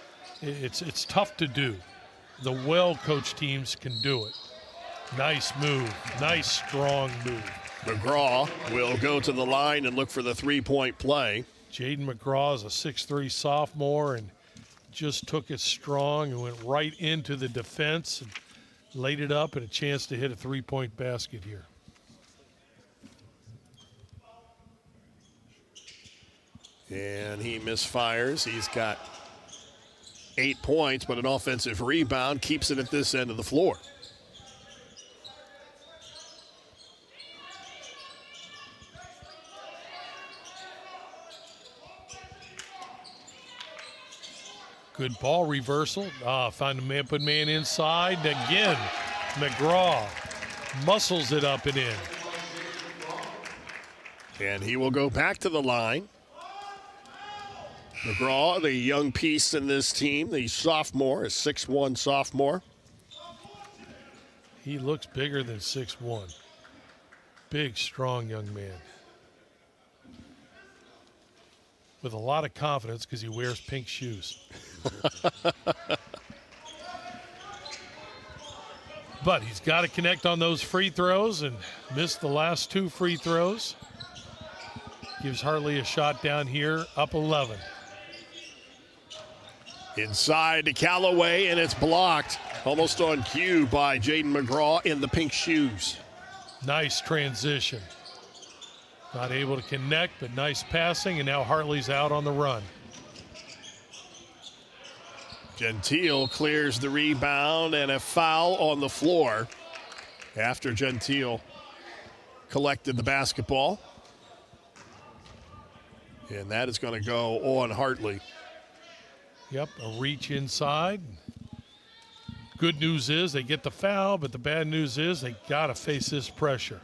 S2: It's tough to do. The well-coached teams can do it. Nice move. Nice, strong move.
S1: McGraw will go to the line and look for the three-point play.
S2: Jaden McGraw is a 6'3 sophomore and just took it strong and went right into the defense and laid it up and a chance to hit a three-point basket here.
S1: And he misfires. He's got 8 points, but an offensive rebound keeps it at this end of the floor.
S2: Good ball reversal. Found a man, put man inside. Again, McGraw muscles it up and in.
S1: And he will go back to the line. McGraw, the young piece in this team, the sophomore, a 6'1 sophomore.
S2: He looks bigger than 6'1. Big, strong young man. With a lot of confidence because he wears pink shoes. But he's got to connect on those free throws and missed the last 2 free throws. Gives Hartley a shot down here, up 11.
S1: Inside to Callaway, and it's blocked. Almost on cue by Jaden McGraw in the pink shoes.
S2: Nice transition. Not able to connect, but nice passing, and now Hartley's out on the run.
S1: Gentile clears the rebound and a foul on the floor after Gentile collected the basketball. And that is going to go on Hartley.
S2: Yep, a reach inside. Good news is they get the foul, but the bad news is they got to face this pressure.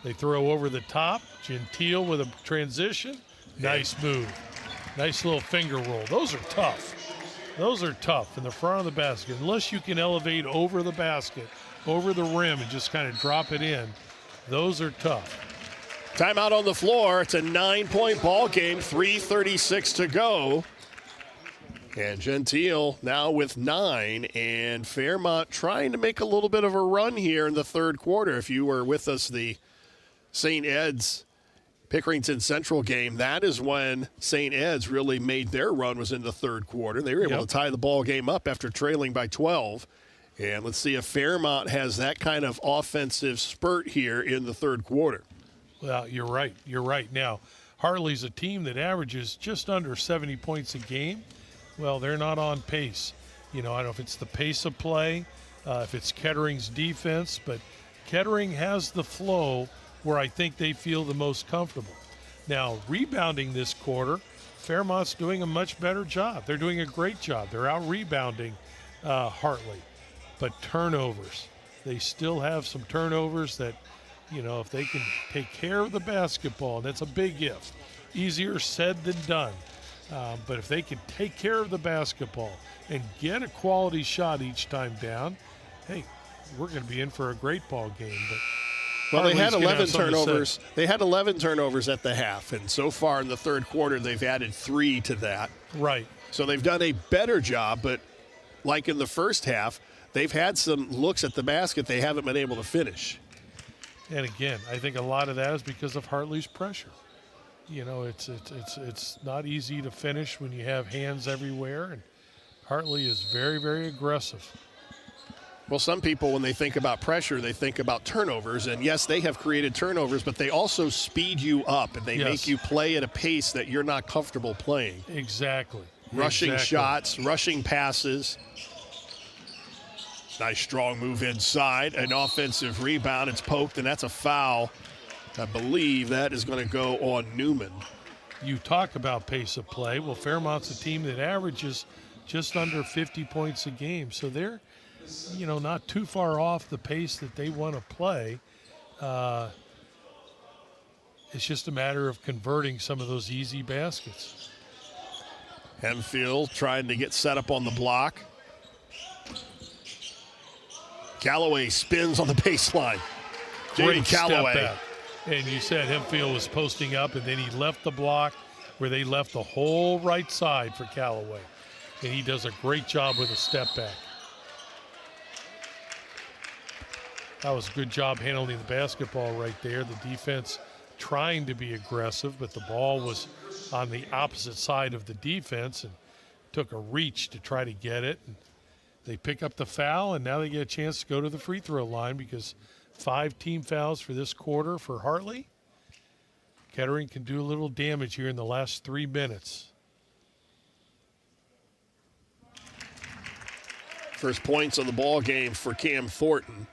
S2: They throw over the top. Gentile with a transition. Nice move. Nice little finger roll. Those are tough. Those are tough in the front of the basket. Unless you can elevate over the basket, over the rim, and just kind of drop it in, those are tough.
S1: Timeout on the floor. It's a 9-point ball game, 3:36 to go. And Gentile now with 9, and Fairmont trying to make a little bit of a run here in the third quarter. If you were with us, the St. Ed's Pickerington Central game, that is when St. Ed's really made their run, was in the third quarter. They were able to tie the ball game up after trailing by 12. And let's see if Fairmont has that kind of offensive spurt here in the third quarter.
S2: Well, you're right. You're right. Now, Hartley's a team that averages just under 70 points a game. Well, they're not on pace. You know, I don't know if it's the pace of play, if it's Kettering's defense, but Kettering has the flow where I think they feel the most comfortable. Now, rebounding this quarter, Fairmont's doing a much better job. They're doing a great job. They're out-rebounding Hartley. But turnovers, they still have some turnovers that, you know, if they can take care of the basketball, and that's a big if. Easier said than done. But if they can take care of the basketball and get a quality shot each time down, hey, we're going to be in for a great ball game. But
S1: well, they had 11 turnovers. They had 11 turnovers at the half, and so far in the third quarter, they've added 3 to that.
S2: Right.
S1: So they've done a better job, but like in the first half, they've had some looks at the basket they haven't been able to finish.
S2: And again, I think a lot of that is because of Hartley's pressure. You know, it's not easy to finish when you have hands everywhere, and Hartley is very, very aggressive.
S1: Well, some people, when they think about pressure, they think about turnovers. And, yes, they have created turnovers, but they also speed you up, and they make you play at a pace that you're not comfortable playing.
S2: Exactly.
S1: Rushing shots, rushing passes. Nice strong move inside. An offensive rebound. It's poked, and that's a foul. I believe that is going to go on Newman.
S2: You talk about pace of play. Well, Fairmont's a team that averages just under 50 points a game. So they're, you know, not too far off the pace that they want to play. It's just a matter of converting some of those easy baskets.
S1: Hemphill trying to get set up on the block. Callaway spins on the baseline.
S2: Great
S1: Callaway.
S2: step back. And you said Hemphill was posting up, and then he left the block where they left the whole right side for Callaway. And he does a great job with a step back. That was a good job handling the basketball right there. The defense trying to be aggressive, but the ball was on the opposite side of the defense and took a reach to try to get it. And they pick up the foul, and now they get a chance to go to the free throw line because 5 team fouls for this quarter for Hartley. Kettering can do a little damage here in the last 3 minutes.
S1: First points of the ball game for Cam Thornton.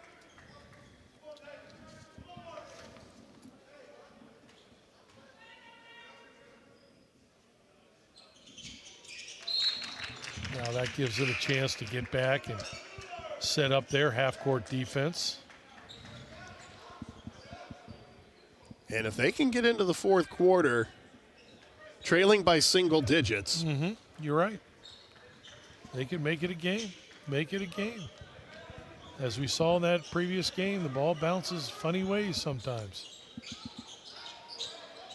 S2: Now that gives it a chance to get back and set up their half-court defense.
S1: And if they can get into the fourth quarter, trailing by single digits.
S2: You're right. They can make it a game. Make it a game. As we saw in that previous game, the ball bounces funny ways sometimes.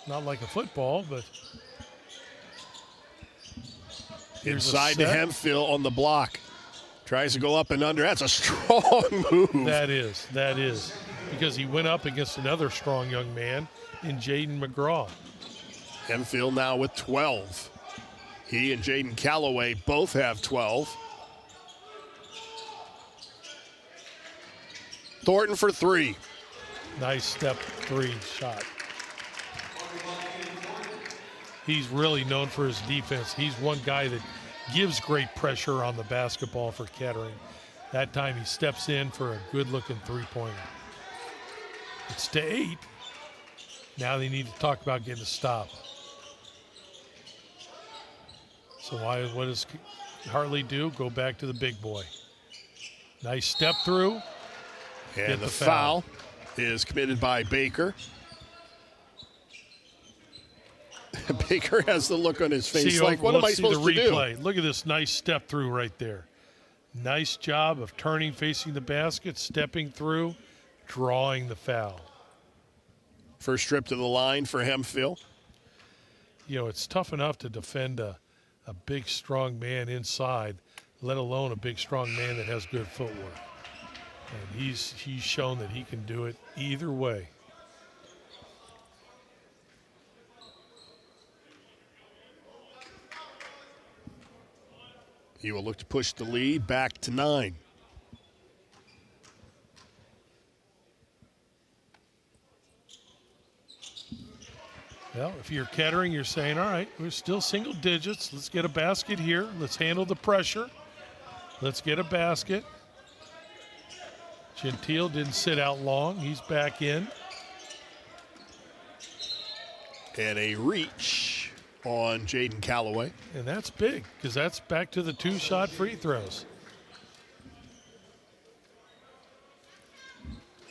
S2: Not like a football, but
S1: inside to Hemphill on the block. Tries to go up and under. That's a strong move.
S2: That is. Because he went up against another strong young man in Jaden McGraw.
S1: Hemphill now with 12. He and Jaden Callaway both have 12. Thornton for 3.
S2: Nice step 3 shot. He's really known for his defense. He's one guy that gives great pressure on the basketball for Kettering. That time he steps in for a good-looking three-pointer. It's to 8. Now they need to talk about getting a stop. So what does Hartley do? Go back to the big boy. Nice step through.
S1: And the foul is committed by Baker. Baker has the look on his face like, what am I supposed to do?
S2: Look at this nice step through right there. Nice job of turning, facing the basket, stepping through, drawing the foul.
S1: First trip to the line for Hemphill.
S2: You know, it's tough enough to defend a big, strong man inside, let alone a big, strong man that has good footwork. And he's shown that he can do it either way.
S1: He will look to push the lead back to 9.
S2: Well, if you're Kettering, you're saying, all right, we're still single digits. Let's get a basket here. Let's handle the pressure. Let's get a basket. Gentile didn't sit out long. He's back in.
S1: And a reach on Jaden Callaway.
S2: And that's big because that's back to the 2-shot free throws.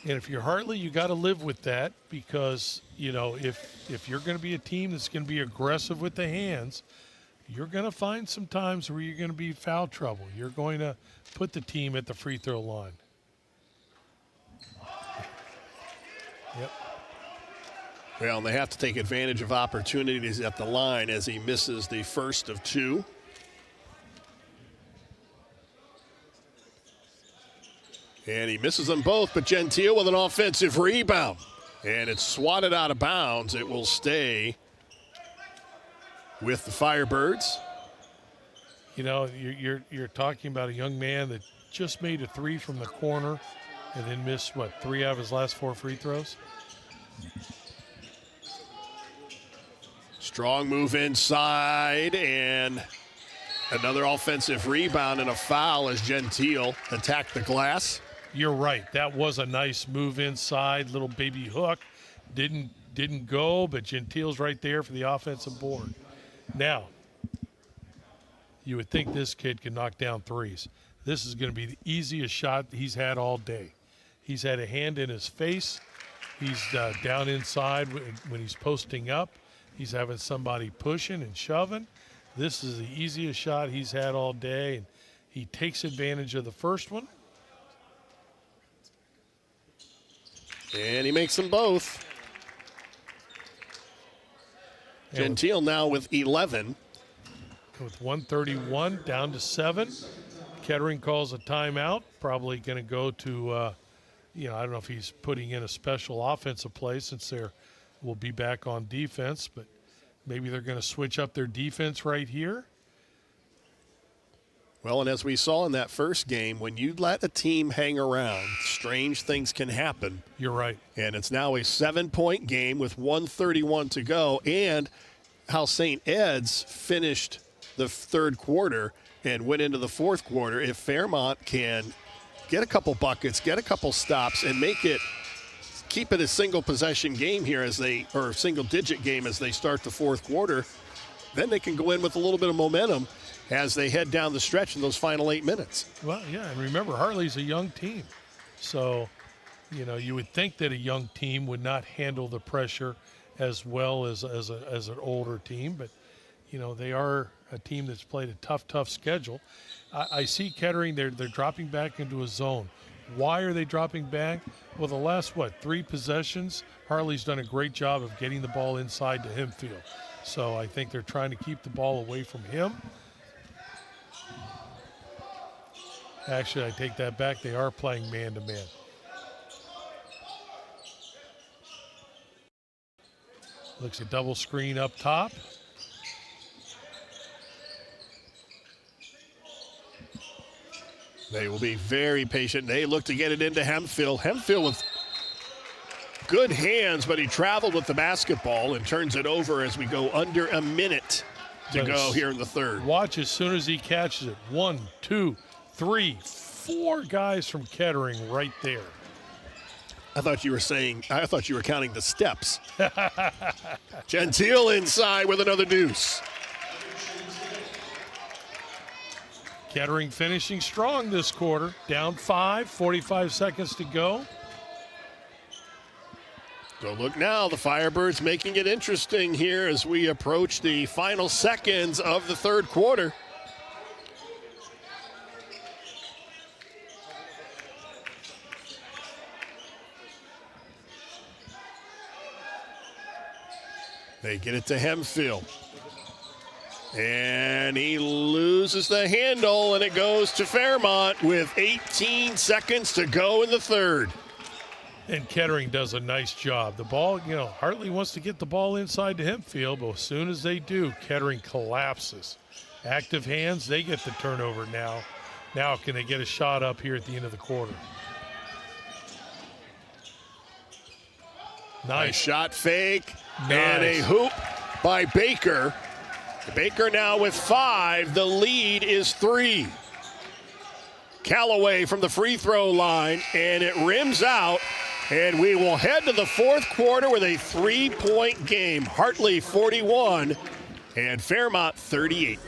S2: And if you're Hartley, you got to live with that because, you know, if you're going to be a team that's going to be aggressive with the hands, you're going to find some times where you're going to be foul trouble. You're going to put the team at the free throw line. Yep.
S1: Well, and they have to take advantage of opportunities at the line as he misses the first of 2. And he misses them both, but Gentile with an offensive rebound. And it's swatted out of bounds. It will stay with the Firebirds.
S2: You know, you're talking about a young man that just made a three from the corner and then missed, 3 out of his last 4 free throws?
S1: Strong move inside, and another offensive rebound and a foul as Gentile attacked the glass.
S2: You're right. That was a nice move inside, little baby hook. Didn't go, but Gentile's right there for the offensive board. Now, you would think this kid can knock down threes. This is going to be the easiest shot he's had all day. He's had a hand in his face. He's down inside when he's posting up. He's having somebody pushing and shoving. This is the easiest shot he's had all day, and he takes advantage of the first one.
S1: And he makes them both. Gentile now with 11.
S2: With 131 down to 7. Kettering calls a timeout. Probably going to go to, I don't know if he's putting in a special offensive play since they will be back on defense, but maybe they're going to switch up their defense right here.
S1: Well, and as we saw in that first game, when you let a team hang around, strange things can happen.
S2: You're right.
S1: And it's now a 7-point game with 1:31 to go. And how St. Ed's finished the third quarter and went into the fourth quarter. If Fairmont can get a couple buckets, get a couple stops, and keep it a single possession game here or a single digit game as they start the fourth quarter, then they can go in with a little bit of momentum as they head down the stretch in those final 8 minutes.
S2: Well, yeah, and remember, Hartley's a young team. So, you would think that a young team would not handle the pressure as well as an older team, but, they are a team that's played a tough schedule. I see Kettering, they're dropping back into a zone. Why are they dropping back? Well, the last, 3 possessions, Hartley's done a great job of getting the ball inside to Hempfield. So I think they're trying to keep the ball away from him. Actually, I take that back. They are playing man-to-man. Looks a double screen up top.
S1: They will be very patient. They look to get it into Hempfield. Hempfield with good hands, but he traveled with the basketball and turns it over as we go under a minute to go here in the third.
S2: Watch as soon as he catches it. 1, 2, 3, 4 guys from Kettering right there.
S1: I thought you were counting the steps. Gentile inside with another deuce.
S2: Kettering finishing strong this quarter. Down 5, 45 seconds to go.
S1: So look now, the Firebirds making it interesting here as we approach the final seconds of the third quarter. They get it to Hempfield. And he loses the handle, and it goes to Fairmont with 18 seconds to go in the third.
S2: And Kettering does a nice job. The ball, Hartley wants to get the ball inside to Hempfield, but as soon as they do, Kettering collapses. Active hands, they get the turnover now. Now can they get a shot up here at the end of the quarter?
S1: Nice shot fake.
S2: Nice.
S1: And a hoop by Baker. Baker now with 5. The lead is 3. Callaway from the free throw line, and it rims out. And we will head to the fourth quarter with a 3-point game. Hartley 41 and Fairmont 38.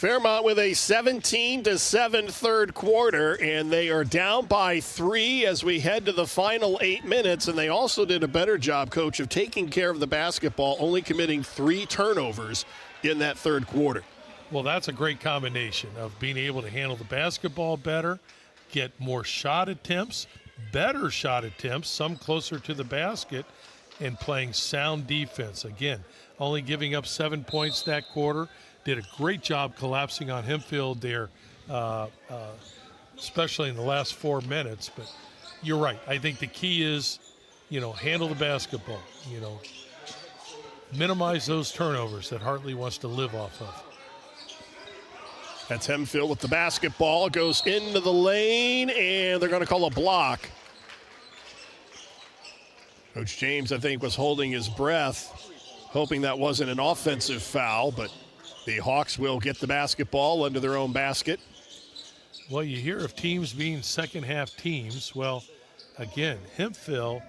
S1: Fairmont with a 17-7 third quarter, and they are down by 3 as we head to the final 8 minutes. And they also did a better job, Coach, of taking care of the basketball, only committing 3 turnovers in that third quarter.
S2: Well, that's a great combination of being able to handle the basketball better, get more shot attempts, better shot attempts, some closer to the basket, and playing sound defense. Again, only giving up 7 points that quarter. Did a great job collapsing on Hempfield there, especially in the last 4 minutes. But you're right. I think the key is, handle the basketball. Minimize those turnovers that Hartley wants to live off of.
S1: That's Hempfield with the basketball. Goes into the lane, and they're going to call a block. Coach James, I think, was holding his breath, hoping that wasn't an offensive foul, but the Hawks will get the basketball under their own basket.
S2: Well, you hear of teams being second-half teams. Well, again, Hempfield,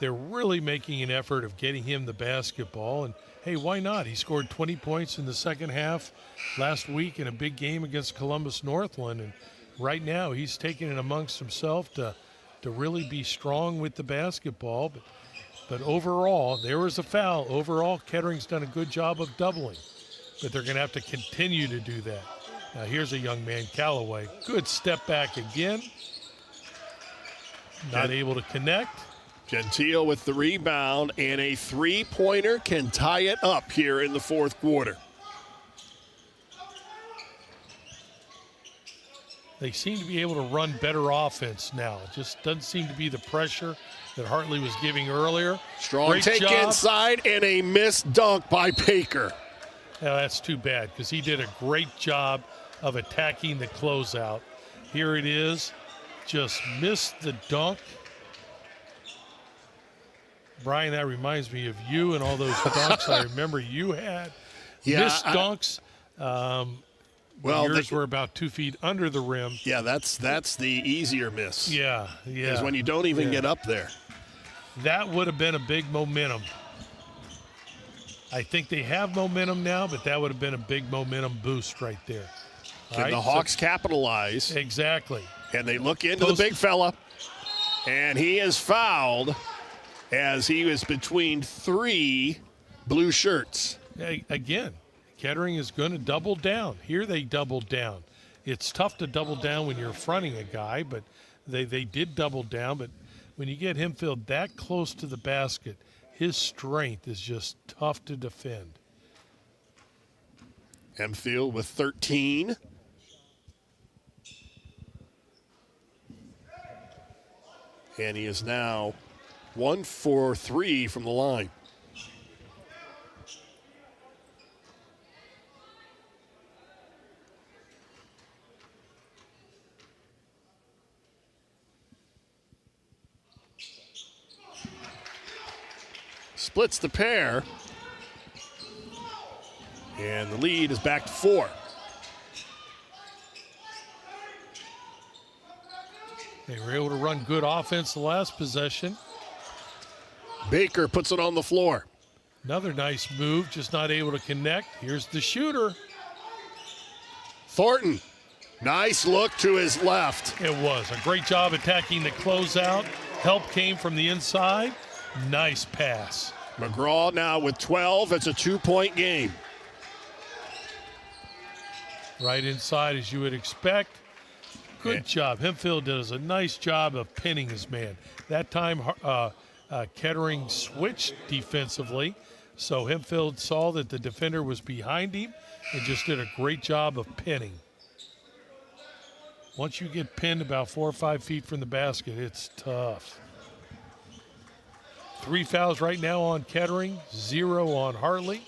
S2: they're really making an effort of getting him the basketball. And, hey, why not? He scored 20 points in the second half last week in a big game against Columbus Northland. And right now he's taking it amongst himself to really be strong with the basketball. But overall, there was a foul. Overall, Kettering's done a good job of doubling. But they're going to have to continue to do that. Now, here's a young man, Callaway. Good step back again. Not able to connect.
S1: Gentile with the rebound, and a three-pointer can tie it up here in the fourth quarter.
S2: They seem to be able to run better offense now. It just doesn't seem to be the pressure that Hartley was giving earlier.
S1: Strong
S2: Great
S1: take
S2: job.
S1: Inside, and a missed dunk by Baker.
S2: Now, that's too bad because he did a great job of attacking the closeout. Here it is. Just missed the dunk. Brian, that reminds me of you and all those dunks I remember you had.
S1: Yeah,
S2: missed dunks. Yours were about 2 feet under the rim.
S1: Yeah, that's the easier miss.
S2: Yeah.
S1: Is when you don't even get up there.
S2: That would have been a big momentum. I think they have momentum now, but that would have been a big momentum boost right there.
S1: Can the Hawks capitalize?
S2: Exactly.
S1: And they look into the big fella, and he is fouled as he was between 3 blue shirts.
S2: Again, Kettering is going to double down. Here they doubled down. It's tough to double down when you're fronting a guy, but they did double down. But when you get Hempfield that close to the basket, his strength is just tough to defend.
S1: Hempfield with 13. And he is now 1 for 3 from the line. Splits the pair. And the lead is back to 4.
S2: They were able to run good offense the last possession.
S1: Baker puts it on the floor.
S2: Another nice move, just not able to connect. Here's the shooter.
S1: Thornton, nice look to his left.
S2: It was a great job attacking the closeout. Help came from the inside. Nice pass.
S1: McGraw now with 12. It's a 2-point game.
S2: Right inside as you would expect. Good job. Hempfield does a nice job of pinning his man. That time Kettering switched defensively, so Hempfield saw that the defender was behind him and just did a great job of pinning. Once you get pinned about 4 or 5 feet from the basket, it's tough. 3 fouls right now on Kettering, 0 on Hartley.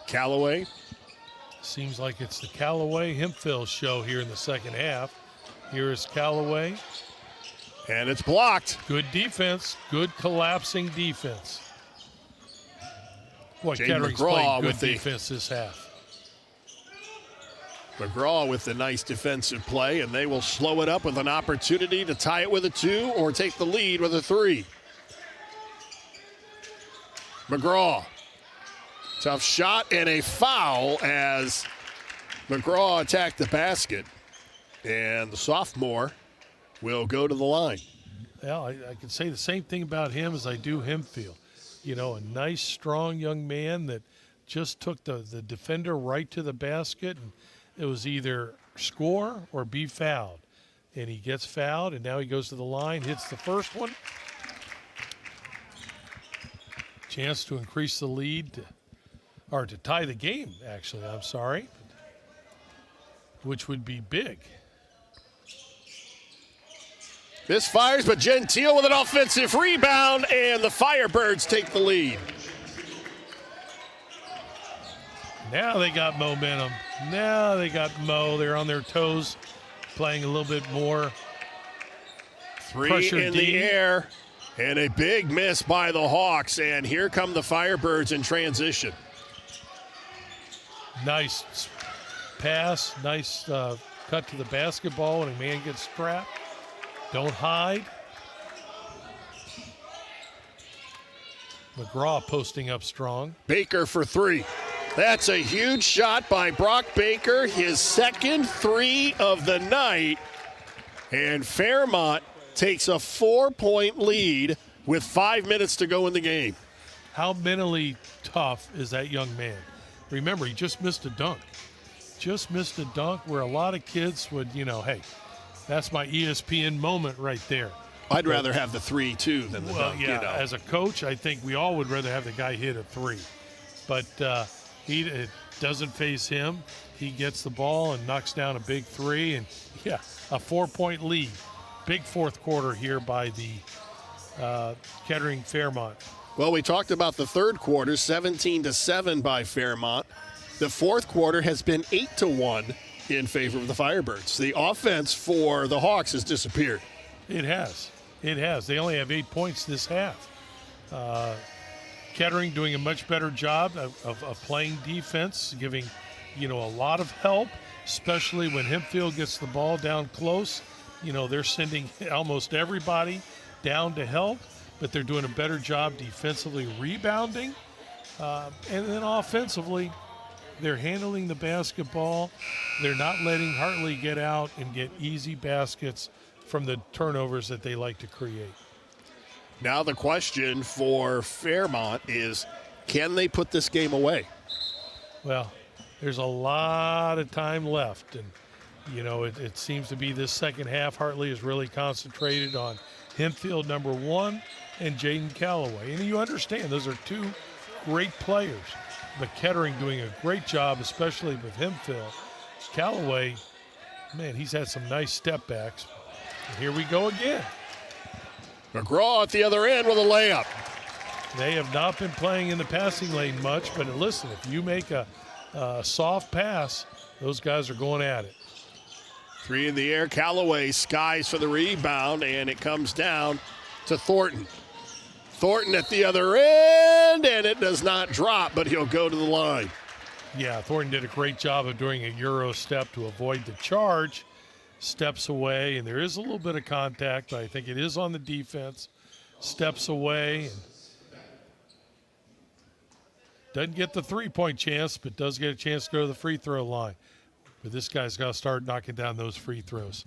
S1: Callaway.
S2: Seems like it's the Callaway-Hempfield show here in the second half. Here is Callaway.
S1: And it's blocked.
S2: Good defense. Good collapsing defense. Boy, Kettering's played good defense this half.
S1: McGraw with the nice defensive play, and they will slow it up with an opportunity to tie it with a 2 or take the lead with a 3. McGraw. Tough shot and a foul as McGraw attacked the basket. And the sophomore will go to the line.
S2: Well, I can say the same thing about him as I do Hempfield. You know, a nice, strong young man that just took the defender right to the basket, and it was either score or be fouled. And he gets fouled, and now he goes to the line, hits the first one. Chance to increase the lead, or to tie the game, actually, I'm sorry, which would be big.
S1: Misfires, but Gentile with an offensive rebound, and the Firebirds take the lead.
S2: Now they got momentum. Now they got Mo. They're on their toes, playing a little bit more.
S1: Three
S2: Pressure
S1: in the air, and a big miss by the Hawks, and here come the Firebirds in transition.
S2: Nice pass, nice cut to the basketball, and a man gets strapped. Don't hide. McGraw posting up strong.
S1: Baker for three. That's a huge shot by Brock Baker, his second three of the night. And Fairmont takes a 4-point lead with 5 minutes to go in the game.
S2: How mentally tough is that young man? Remember, he just missed a dunk. Just missed a dunk where a lot of kids would, hey, that's my ESPN moment right there.
S1: I'd rather have the 3, too, than the dunk.
S2: Yeah, as a coach, I think we all would rather have the guy hit a 3. But it doesn't face him. He gets the ball and knocks down a big 3. And, a 4-point lead. Big fourth quarter here by the Kettering Fairmont.
S1: Well, we talked about the third quarter, 17-7 by Fairmont. The fourth quarter has been 8-1 in favor of the Firebirds. The offense for the Hawks has disappeared.
S2: It has. It has. They only have 8 points this half. Kettering doing a much better job of playing defense, giving, a lot of help, especially when Hempfield gets the ball down close. They're sending almost everybody down to help, but they're doing a better job defensively rebounding. And then offensively, they're handling the basketball. They're not letting Hartley get out and get easy baskets from the turnovers that they like to create.
S1: Now the question for Fairmont is, can they put this game away?
S2: Well, there's a lot of time left. And, it seems to be this second half, Hartley is really concentrated on Hempfield, number 1, and Jaden Calloway. And you understand, those are two great players. But Kettering doing a great job, especially with Hempfield. Calloway, man, he's had some nice step backs. And here we go again.
S1: McGraw at the other end with a layup.
S2: They have not been playing in the passing lane much, but listen, if you make a soft pass, those guys are going at it.
S1: 3 in the air. Calloway skies for the rebound, and it comes down to Thornton. Thornton at the other end, and it does not drop, but he'll go to the line.
S2: Yeah, Thornton did a great job of doing a Euro step to avoid the charge. Steps away, and there is a little bit of contact, but I think it is on the defense. Steps away. And doesn't get the three-point chance, but does get a chance to go to the free throw line. But this guy's got to start knocking down those free throws.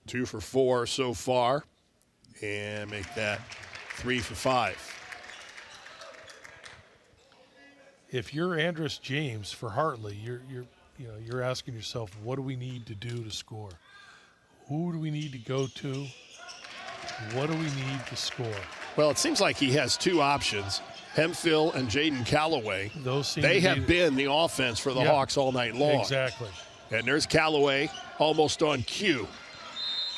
S1: 2 for 4 so far, and make that 3 for 5.
S2: If you're Andrus James for Hartley, you're asking yourself, what do we need to do to score? Who do we need to go to? What do we need to score?
S1: Well, it seems like he has 2 options, Hempfield and Jaden Calloway. They have been the offense for the Hawks all night long.
S2: Exactly.
S1: And there's Calloway almost on cue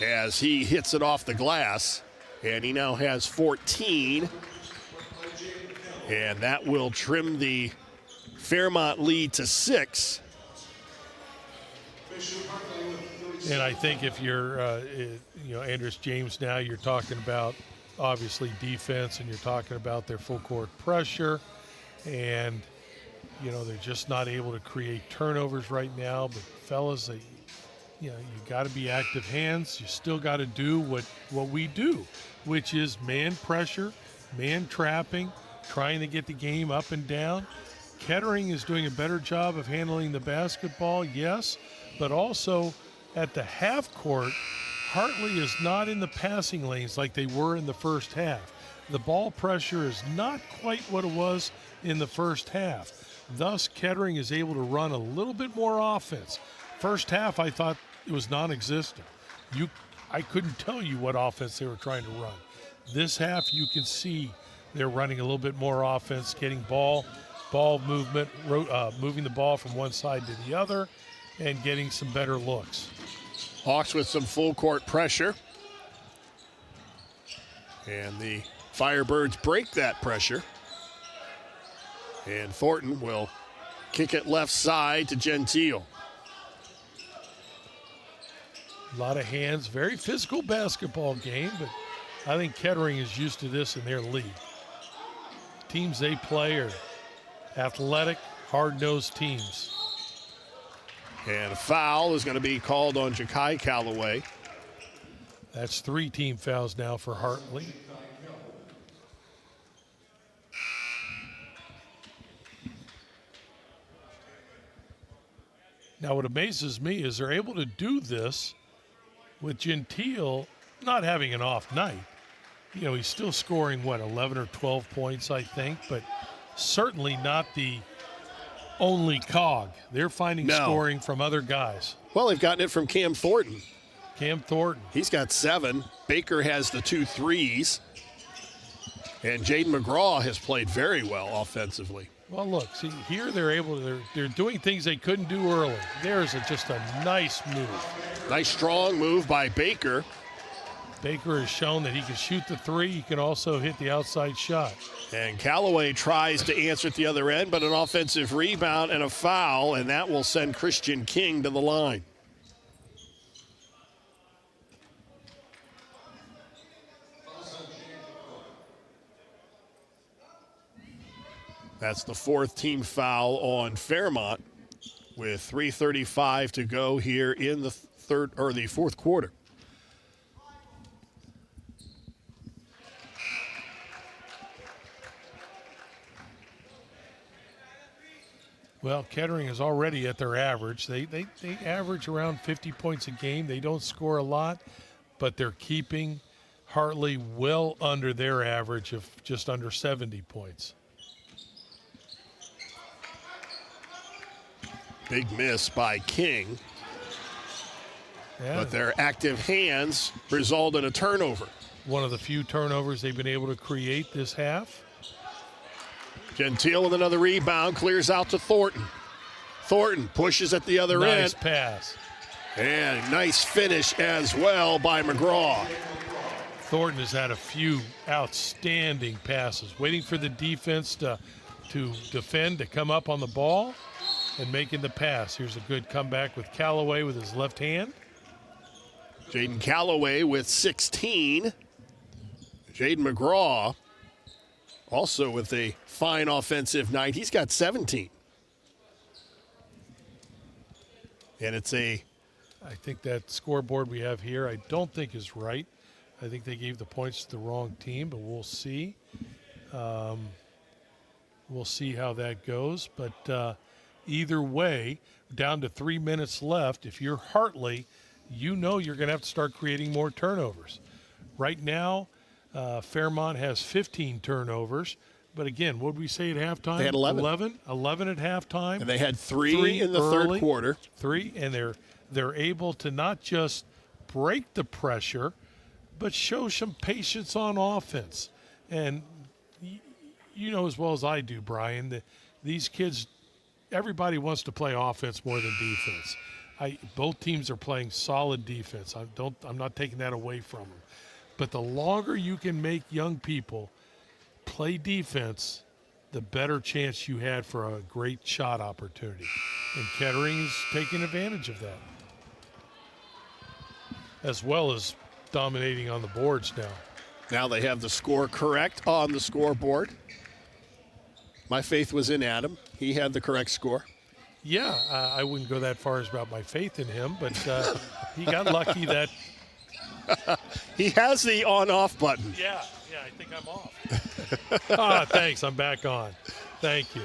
S1: as he hits it off the glass, and he now has 14. And that will trim the Fairmont lead to 6.
S2: And I think if you're, Andrus James now, you're talking about obviously defense, and you're talking about their full court pressure, and they're just not able to create turnovers right now. But fellas, you got to be active hands. You still got to do what we do, which is man pressure, man trapping, trying to get the game up and down. Kettering is doing a better job of handling the basketball, yes, but also at the half court, Hartley is not in the passing lanes like they were in the first half. The ball pressure is not quite what it was in the first half. Thus, Kettering is able to run a little bit more offense. First half, I thought it was non-existent. I couldn't tell you what offense they were trying to run. This half, you can see they're running a little bit more offense, getting ball movement, moving the ball from one side to the other, and getting some better looks.
S1: Hawks with some full court pressure. And the Firebirds break that pressure. And Thornton will kick it left side to Gentile.
S2: A lot of hands, very physical basketball game, but I think Kettering is used to this in their league. Teams they play are athletic, hard-nosed teams.
S1: And a foul is going to be called on Ja'Kai Calloway.
S2: That's 3 team fouls now for Hartley. Now, what amazes me is they're able to do this with Gentile not having an off night. You know, he's still scoring, 11 or 12 points, I think, but certainly not the only cog. They're finding scoring from other guys.
S1: Well, they've gotten it from Cam Thornton.
S2: Cam Thornton.
S1: He's got 7. Baker has the 2 threes. And Jaden McGraw has played very well offensively.
S2: Well, look, see, here they're doing things they couldn't do early. There's just a nice move.
S1: Nice strong move by Baker.
S2: Baker has shown that he can shoot the 3. He can also hit the outside shot.
S1: And Calloway tries to answer at the other end, but an offensive rebound and a foul, and that will send Christian King to the line. That's the 4th team foul on Fairmont with 3:35 to go here in the fourth quarter.
S2: Well, Kettering is already at their average. They average around 50 points a game. They don't score a lot, but they're keeping Hartley well under their average of just under 70 points.
S1: Big miss by King.
S2: Yeah.
S1: But their active hands result in a turnover.
S2: One of the few turnovers they've been able to create this half.
S1: Gentile with another rebound, clears out to Thornton. Thornton pushes at the other end.
S2: Nice pass.
S1: And nice finish as well by McGraw.
S2: Thornton has had a few outstanding passes, waiting for the defense to defend, to come up on the ball, and making the pass. Here's a good comeback with Calloway with his left hand.
S1: Jaden Calloway with 16. Jaden McGraw also with a fine offensive night. He's got 17. And
S2: I think that scoreboard we have here, I don't think is right. I think they gave the points to the wrong team, but we'll see. We'll see how that goes. But either way, down to 3 minutes left, if you're Hartley, you know you're going to have to start creating more turnovers. Right now, Fairmont has 15 turnovers. But again, what did we say at halftime?
S1: They had 11.
S2: 11 at halftime.
S1: And they had three in the
S2: early,
S1: third quarter.
S2: 3, and they're able to not just break the pressure, but show some patience on offense. And you know as well as I do, Brian, that these kids, everybody wants to play offense more than defense. Both teams are playing solid defense. I'm not taking that away from them. But the longer you can make young people play defense, the better chance you had for a great shot opportunity. And Kettering is taking advantage of that, as well as dominating on the boards now.
S1: Now they have the score correct on the scoreboard. My faith was in Adam. He had the correct score.
S2: Yeah, I wouldn't go that far as about my faith in him, but he got lucky that
S1: He has the on-off button.
S2: Yeah, I think I'm off. Thanks. I'm back on. Thank you.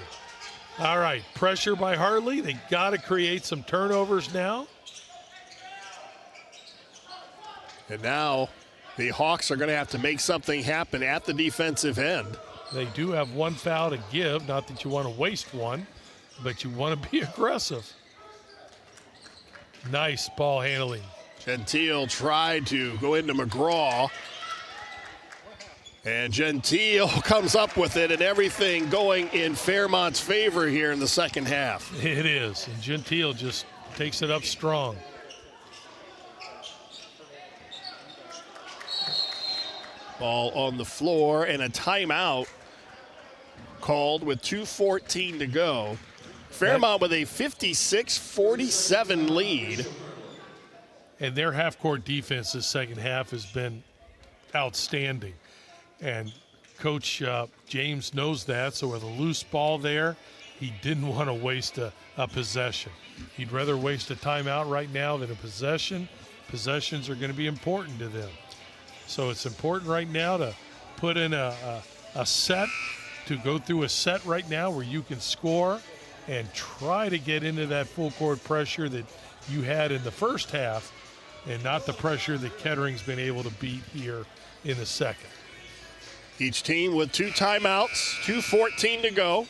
S2: All right, pressure by Hartley. They got to create some turnovers now.
S1: And now the Hawks are going to have to make something happen at the defensive end.
S2: They do have one foul to give. Not that you want to waste one, but you want to be aggressive. Nice ball handling.
S1: Gentile tried to go into McGraw. And Gentile comes up with it, and everything going in Fairmont's favor here in the second half.
S2: It is, and Gentile just takes it up strong.
S1: Ball on the floor, and a timeout called with 2:14 to go. Fairmont with a 56-47 lead.
S2: And their half-court defense this second half has been outstanding. And Coach James knows that, so with a loose ball there, he didn't want to waste a possession. He'd rather waste a timeout right now than a possession. Possessions are going to be important to them. So it's important right now to put in a set, to go through a set right now where you can score and try to get into that full court pressure that you had in the first half and not the pressure that Kettering's been able to beat here in the second.
S1: Each team with 2 timeouts, 2:14 to go.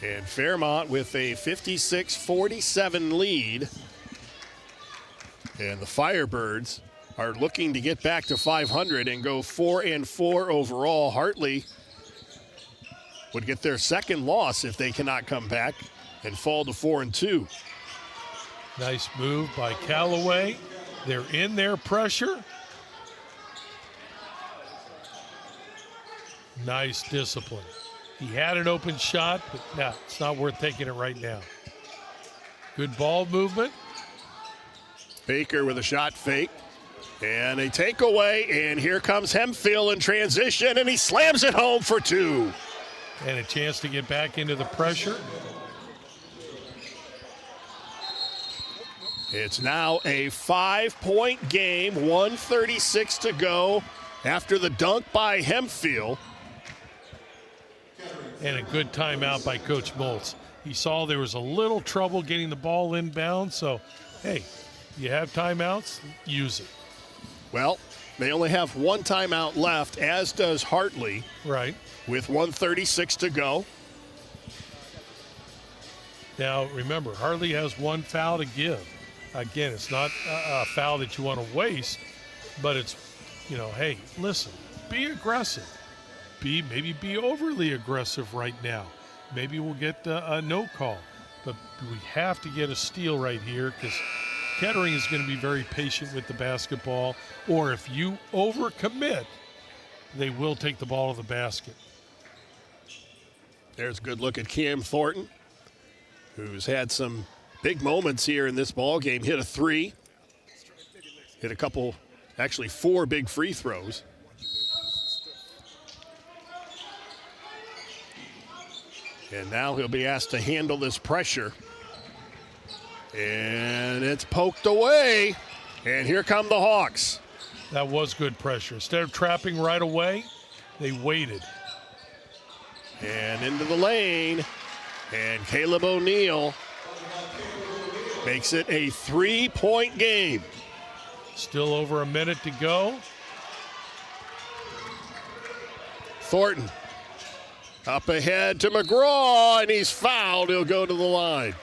S1: And Fairmont with a 56-47 lead. And the Firebirds are looking to get back to 500 and go 4-4 overall. Hartley would get their second loss if they cannot come back and fall to 4-2.
S2: Nice move by Callaway. They're in their pressure. Nice discipline. He had an open shot, but no, it's not worth taking it right now. Good ball movement.
S1: Baker with a shot fake. And a takeaway, and here comes Hemphill in transition, and he slams it home for 2.
S2: And a chance to get back into the pressure.
S1: It's now a 5-point game, 1:36 to go after the dunk by Hemphill.
S2: And a good timeout by Coach Moltz. He saw there was a little trouble getting the ball inbound, so, hey, you have timeouts, use it.
S1: Well, they only have 1 timeout left, as does Hartley.
S2: Right.
S1: With 1:36 to go.
S2: Now, remember, Hartley has 1 foul to give. Again, it's not a foul that you want to waste, but it's, hey, listen, be aggressive. Maybe be overly aggressive right now. Maybe we'll get a no call. But we have to get a steal right here because Kettering is going to be very patient with the basketball. Or if you overcommit, they will take the ball to the basket.
S1: There's a good look at Cam Thornton, who's had some big moments here in this ball game. Hit a 3. Hit a couple, actually 4 big free throws. And now he'll be asked to handle this pressure. And it's poked away. And here come the Hawks.
S2: That was good pressure. Instead of trapping right away, they waited.
S1: And into the lane. And Caleb O'Neal makes it a 3-point game.
S2: Still over a minute to go.
S1: Thornton up ahead to McGraw, and he's fouled. He'll go to the line.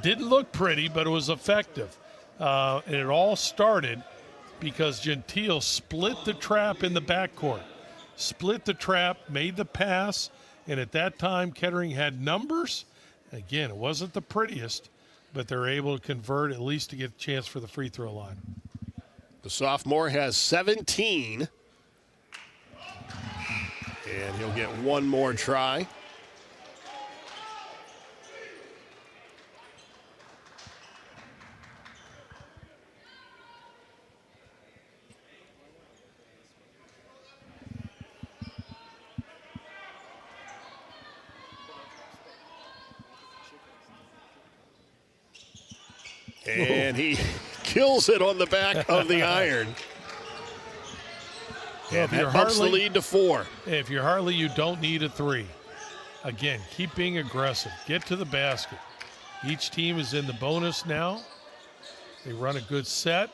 S2: Didn't look pretty, but it was effective. And it all started because Gentile split the trap in the backcourt. Split the trap, made the pass, and at that time Kettering had numbers. Again, it wasn't the prettiest, but they're able to convert at least to get a chance for the free throw line.
S1: The sophomore has 17. And he'll get one more try. And he kills it on the back of the iron.
S2: Well,
S1: And that bumps the lead to 4.
S2: If you're Hartley, you don't need a 3. Again, keep being aggressive. Get to the basket. Each team is in the bonus now. They run a good set.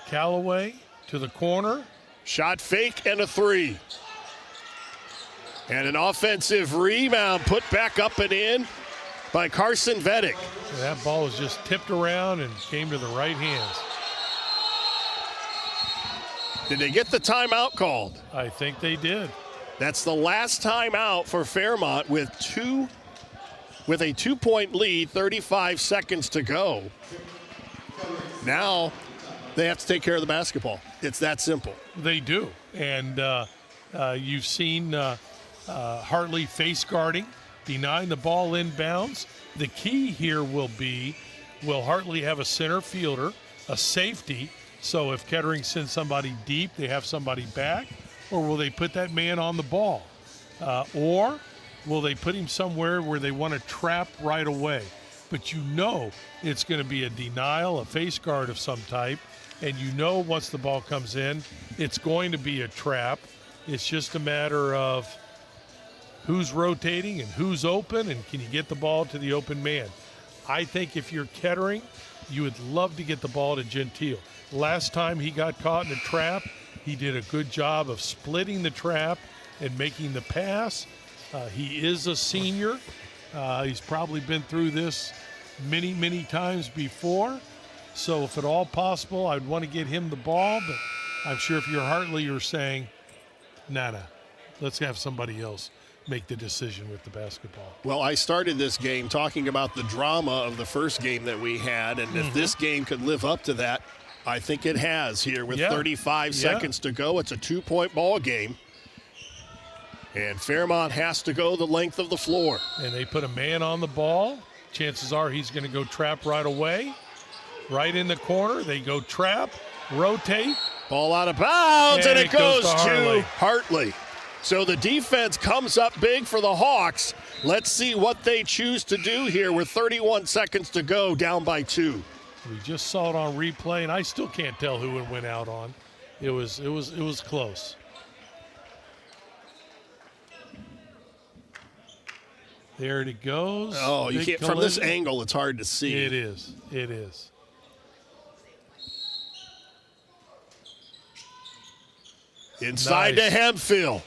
S2: Callaway to the corner.
S1: Shot fake and a 3. And an offensive rebound put back up and in by Carson Vedic.
S2: That ball was just tipped around and came to the right hands.
S1: Did they get the timeout called?
S2: I think they did.
S1: That's the last timeout for Fairmont with a 2-point lead, 35 seconds to go. Now they have to take care of the basketball. It's that simple.
S2: They do. And you've seen Hartley face guarding, denying the ball inbounds. The key here will be, will Hartley have a center fielder, a safety, so if Kettering sends somebody deep, they have somebody back, or will they put that man on the ball? Or will they put him somewhere where they want to trap right away? But you know it's going to be a denial, a face guard of some type, and you know once the ball comes in, it's going to be a trap. It's just a matter of who's rotating and who's open, and can you get the ball to the open man? I think if you're Kettering, you would love to get the ball to Gentile. Last time he got caught in a trap, he did a good job of splitting the trap and making the pass. He is a senior. He's probably been through this many, many times before. So if at all possible, I'd want to get him the ball. But I'm sure if you're Hartley, you're saying, nah, let's have somebody else make the decision with the basketball.
S1: Well, I started this game talking about the drama of the first game that we had, and if this game could live up to that, I think it has here with 35 seconds to go. It's a 2-point ball game. And Fairmont has to go the length of the floor.
S2: And they put a man on the ball. Chances are he's going to go trap right away. Right in the corner. They go trap, rotate.
S1: Ball out of bounds, and it goes
S2: to
S1: Hartley. So the defense comes up big for the Hawks. Let's see what they choose to do here with 31 seconds to go, down by 2.
S2: We just saw it on replay, and I still can't tell who it went out on. It was close. There it goes.
S1: Oh, you can't, from this angle, it's hard to see.
S2: It is. It is.
S1: Inside to Hemphill.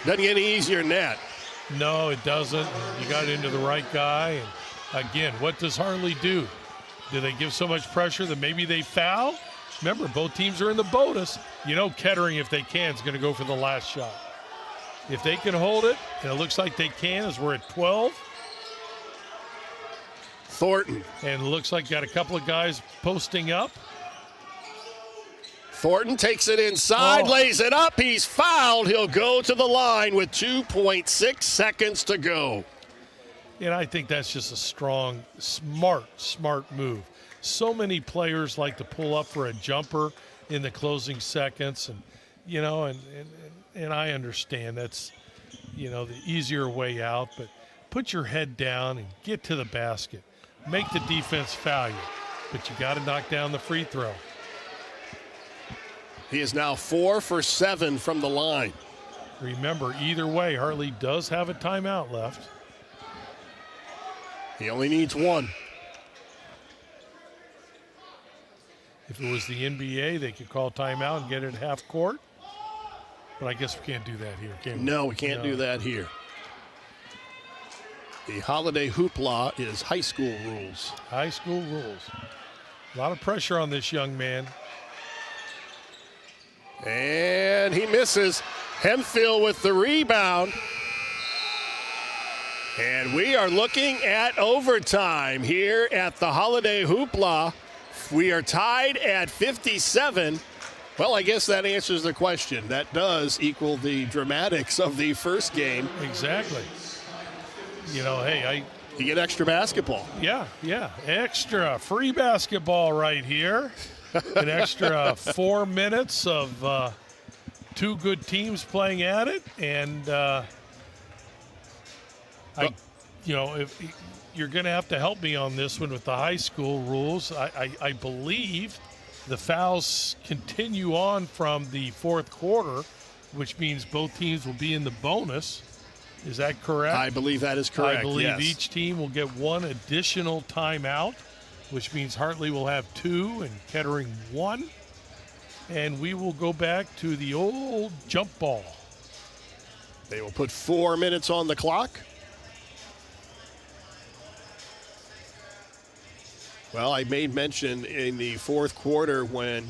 S1: Doesn't get any easier than that.
S2: No, it doesn't. You got it into the right guy. And again, what does Hartley do? Do they give so much pressure that maybe they foul? Remember, both teams are in the bonus. You know Kettering, if they can, is going to go for the last shot. If they can hold it, and it looks like they can as we're at 12.
S1: Thornton.
S2: And it looks like got a couple of guys posting up.
S1: Thornton takes it inside, lays it up. He's fouled. He'll go to the line with 2.6 seconds to go.
S2: And I think that's just a strong, smart move. So many players like to pull up for a jumper in the closing seconds. And, you know, and I understand that's, you know, the easier way out. But put your head down and get to the basket. Make the defense foul you. But you got to knock down the free throw.
S1: He is now 4 for 7 from the line.
S2: Remember, either way, Hartley does have a timeout left.
S1: He only needs one.
S2: If it was the NBA, they could call timeout and get it at half court. But I guess we can't do that here, can we?
S1: No, we can't do that here. The holiday hoopla is high school rules.
S2: High school rules. A lot of pressure on this young man.
S1: And he misses. Hemphill with the rebound. And we are looking at overtime here at the holiday hoopla. We are tied at 57. Well, I guess that answers the question. That does equal the dramatics of the first game.
S2: Exactly. You know, hey,
S1: you get extra basketball.
S2: Yeah. Extra free basketball right here. An extra 4 minutes of two good teams playing at it. And, if you're going to have to help me on this one with the high school rules. I believe the fouls continue on from the fourth quarter, which means both teams will be in the bonus. Is that correct?
S1: I believe that is correct,
S2: I believe
S1: yes.
S2: each team will get one additional timeout, which means Hartley will have 2 and Kettering 1. And we will go back to the old jump ball.
S1: They will put 4 minutes on the clock. Well, I made mention in the fourth quarter when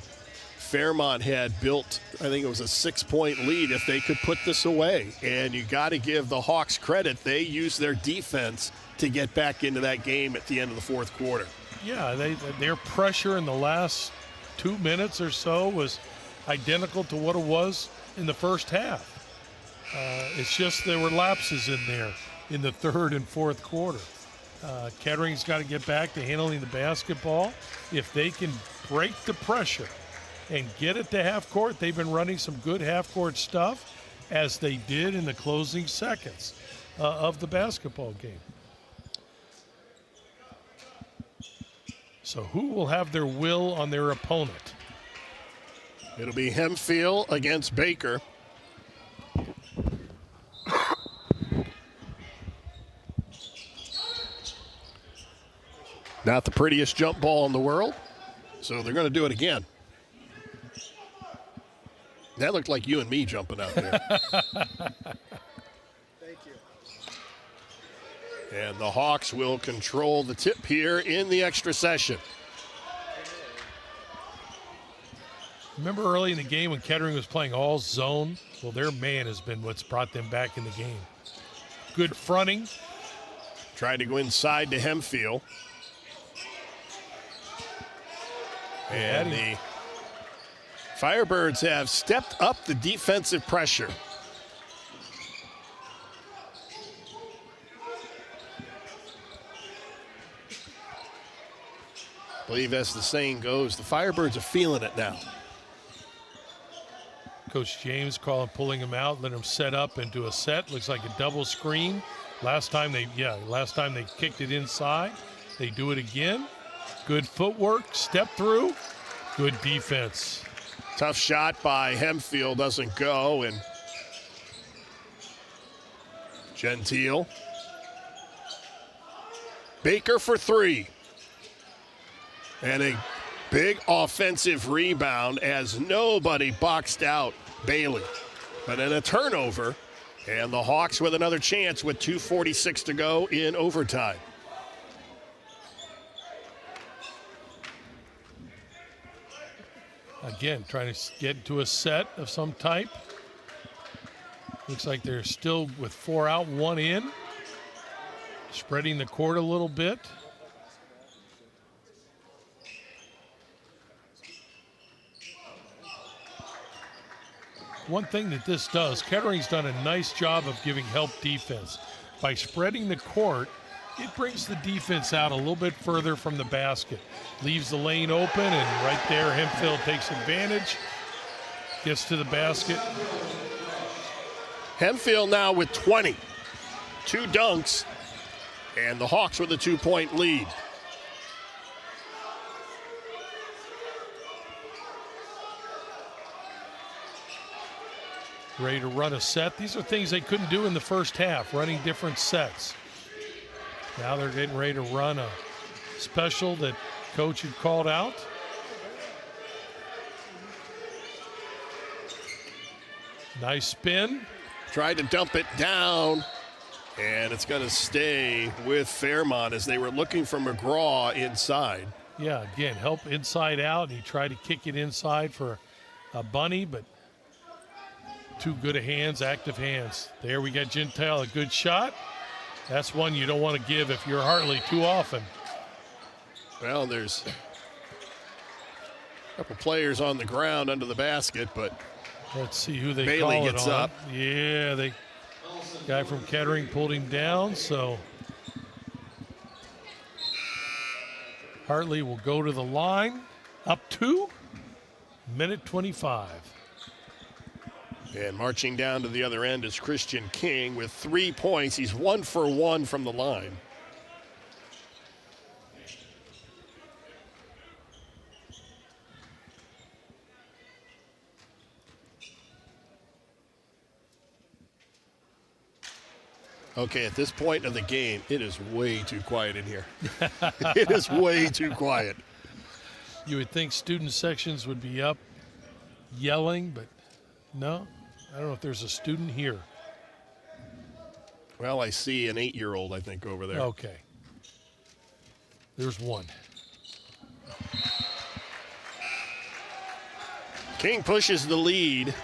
S1: Fairmont had built, I think it was a 6-point lead, if they could put this away. And you got to give the Hawks credit. They used their defense to get back into that game at the end of the fourth quarter.
S2: Yeah, their pressure in the last 2 minutes or so was identical to what it was in the first half. It's just there were lapses in there in the third and fourth quarter. Kettering's got to get back to handling the basketball. If they can break the pressure and get it to half court, they've been running some good half court stuff, as they did in the closing seconds of the basketball game. So who will have their will on their opponent?
S1: It'll be Hemphill against Baker. Not the prettiest jump ball in the world, so they're going to do it again. That looked like you and me jumping out there.
S3: Thank you.
S1: And the Hawks will control the tip here in the extra session.
S2: Remember early in the game when Kettering was playing all zone? Well, their man has been what's brought them back in the game. Good fronting.
S1: Tried to go inside to Hemphill. And the Firebirds have stepped up the defensive pressure. I believe as the saying goes, the Firebirds are feeling it now.
S2: Coach James pulling him out, let him set up into a set. Looks like a double screen. Last time they kicked it inside. They do it again. Good footwork, step through, good defense.
S1: Tough shot by Hemphill, doesn't go, and Gentile. Baker for 3. And a big offensive rebound as nobody boxed out Bailey. But then a turnover, and the Hawks with another chance with 2:46 to go in overtime.
S2: Again, trying to get to a set of some type. Looks like they're still with 4 out, 1 in. Spreading the court a little bit. One thing that this does, Kettering's done a nice job of giving help defense. By spreading the court, it brings the defense out a little bit further from the basket. Leaves the lane open, and right there, Hemphill takes advantage. Gets to the basket.
S1: Hemphill now with 20. 2 dunks, and the Hawks with a 2-point lead.
S2: Ready to run a set. These are things they couldn't do in the first half, running different sets. Now they're getting ready to run a special that coach had called out. Nice spin.
S1: Tried to dump it down, and it's going to stay with Fairmont as they were looking for McGraw inside.
S2: Yeah, again, help inside out. He tried to kick it inside for a bunny, but too good of hands, active hands. There we got Gentile, a good shot. That's one you don't want to give if you're Hartley too often.
S1: Well, there's a couple players on the ground under the basket, but
S2: let's see who they
S1: Bailey
S2: call it
S1: gets
S2: on.
S1: up.
S2: Yeah, guy from Kettering pulled him down, so Hartley will go to the line. Up 2, minute 25.
S1: And marching down to the other end is Christian King with 3 points. He's 1 for 1 from the line. Okay, at this point of the game, it is way too quiet in here. It is way too quiet.
S2: You would think student sections would be up yelling, but no. I don't know if there's a student here.
S1: Well, I see an 8-year-old, I think, over there.
S2: Okay. There's one.
S1: King pushes the lead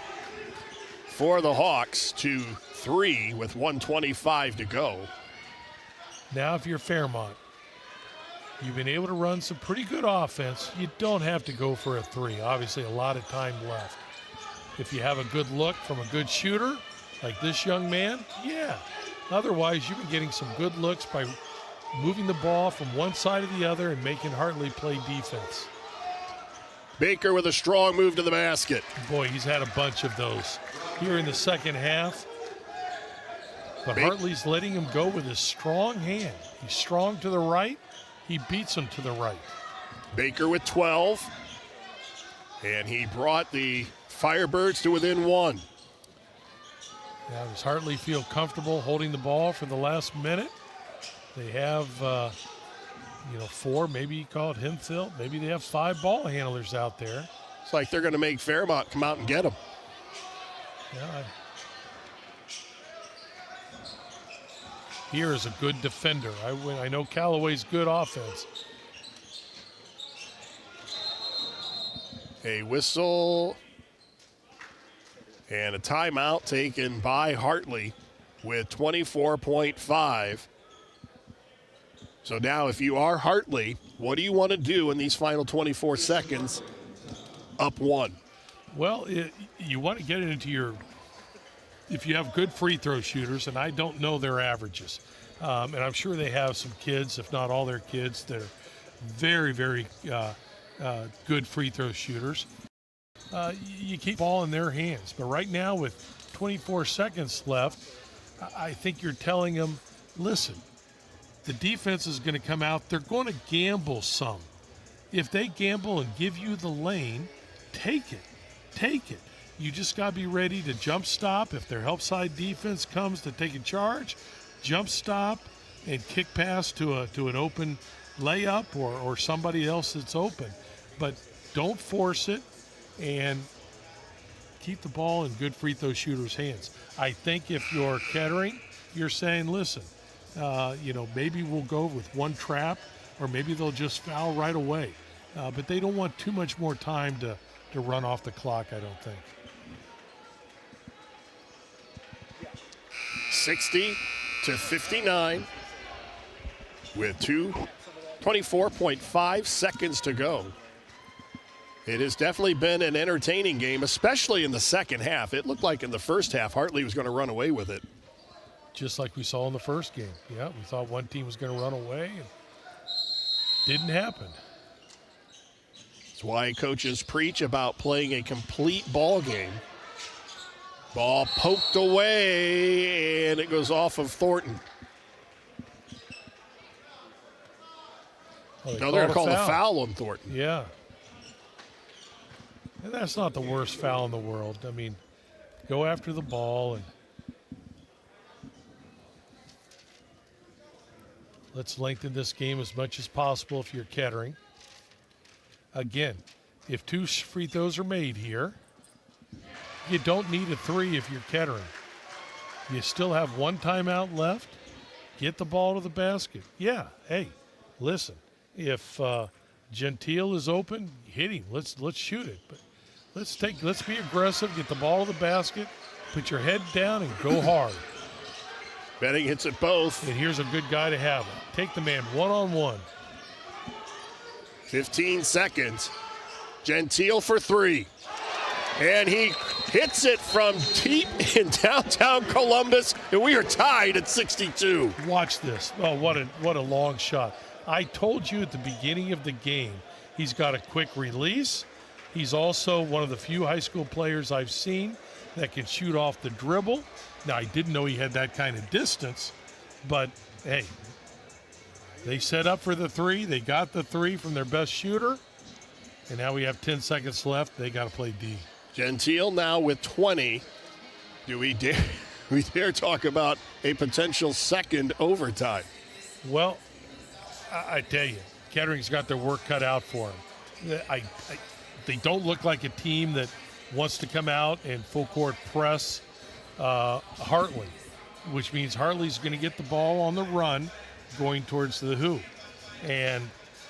S1: for the Hawks to 3 with 1:25 to go.
S2: Now, if you're Fairmont, you've been able to run some pretty good offense. You don't have to go for a 3. Obviously, a lot of time left. If you have a good look from a good shooter, like this young man, yeah. Otherwise, you've been getting some good looks by moving the ball from one side to the other and making Hartley play defense.
S1: Baker with a strong move to the basket.
S2: Boy, he's had a bunch of those here in the second half. But Hartley's letting him go with his strong hand. He's strong to the right. He beats him to the right.
S1: Baker with 12. And he brought the Firebirds to within 1.
S2: Now, does Hartley feel comfortable holding the ball for the last minute? They have, 4, maybe you call it him, Phil. Maybe they have 5 ball handlers out there.
S1: It's like they're going to make Fairmont come out and get him.
S2: Yeah. Here is a good defender. I know Callaway's good offense.
S1: A whistle and a timeout taken by Hartley with 24.5. So now if you are Hartley, what do you want to do in these final 24 seconds? Up 1.
S2: Well, you want to get it into your – if you have good free throw shooters, and I don't know their averages, and I'm sure they have some kids, if not all their kids, that are very, very good free throw shooters. You keep the ball in their hands. But right now with 24 seconds left, I think you're telling them, listen, the defense is going to come out. They're going to gamble some. If they gamble and give you the lane, take it. Take it. You just got to be ready to jump stop. If their help side defense comes to take a charge, jump stop and kick pass to an open layup or somebody else that's open. But don't force it and keep the ball in good free throw shooters' hands. I think if you're Kettering, you're saying, listen, maybe we'll go with one trap or maybe they'll just foul right away. But they don't want too much more time to run off the clock, I don't think.
S1: 60-59 with 24.5 seconds to go. It has definitely been an entertaining game, especially in the second half. It looked like in the first half, Hartley was going to run away with it.
S2: Just like we saw in the first game. Yeah, we thought one team was going to run away, and didn't happen.
S1: That's why coaches preach about playing a complete ball game. Ball poked away, and it goes off of Thornton.
S2: Well,
S1: they're going to call a foul on Thornton.
S2: Yeah. And that's not the worst foul in the world. I mean, go after the ball and let's lengthen this game as much as possible if you're Kettering. Again, if 2 free throws are made here, you don't need a 3 if you're Kettering. You still have 1 timeout left. Get the ball to the basket. Yeah, hey, listen, if Gentile is open, hit him. Let's shoot it. But let's be aggressive, get the ball to the basket, put your head down and go hard.
S1: Betting hits it both.
S2: And here's a good guy to have it. Take the man one-on-one.
S1: 15 seconds. Gentile for 3. And he hits it from deep in downtown Columbus, and we are tied at 62.
S2: Watch this. Oh, what a long shot. I told you at the beginning of the game, he's got a quick release. He's also one of the few high school players I've seen that can shoot off the dribble. Now, I didn't know he had that kind of distance, but, hey, they set up for the 3. They got the 3 from their best shooter, and now we have 10 seconds left. They got to play D.
S1: Gentile now with 20. Do we dare? We dare talk about a potential second overtime.
S2: Well, I tell you, Kettering's got their work cut out for them. They don't look like a team that wants to come out and full court press Hartley, which means Hartley's going to get the ball on the run going towards the hoop. And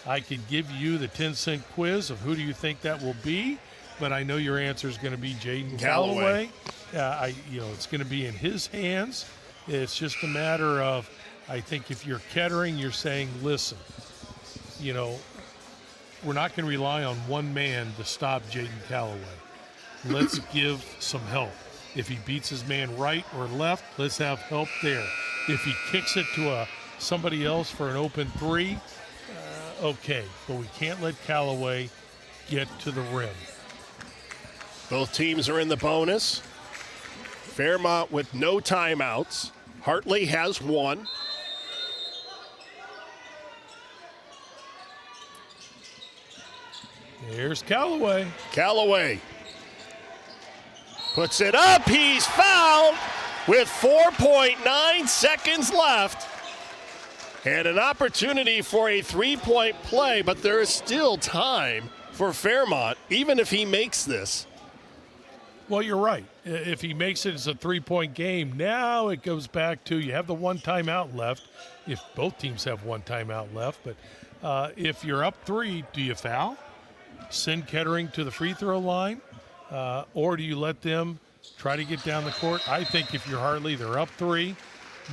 S2: I could give you the 10-cent quiz of who do you think that will be, but I know your answer is going to be Jaden Callaway. It's going to be in his hands. It's just a matter of, I think if you're Kettering, you're saying, listen, we're not going to rely on one man to stop Jaden Callaway. Let's give some help. If he beats his man right or left, let's have help there. If he kicks it to somebody else for an open three, okay. But we can't let Callaway get to the rim.
S1: Both teams are in the bonus. Fairmont with no timeouts. Hartley has one.
S2: Here's Callaway.
S1: Callaway puts it up. He's fouled with 4.9 seconds left. And an opportunity for a three-point play, but there is still time for Fairmont, even if he makes this.
S2: Well, you're right. If he makes it as a three-point game, now it goes back to you have the one timeout left, if both teams have one timeout left. But if you're up three, do you foul? Send Kettering to the free throw line? Or do you let them try to get down the court? I think if you're Hartley, they're up three.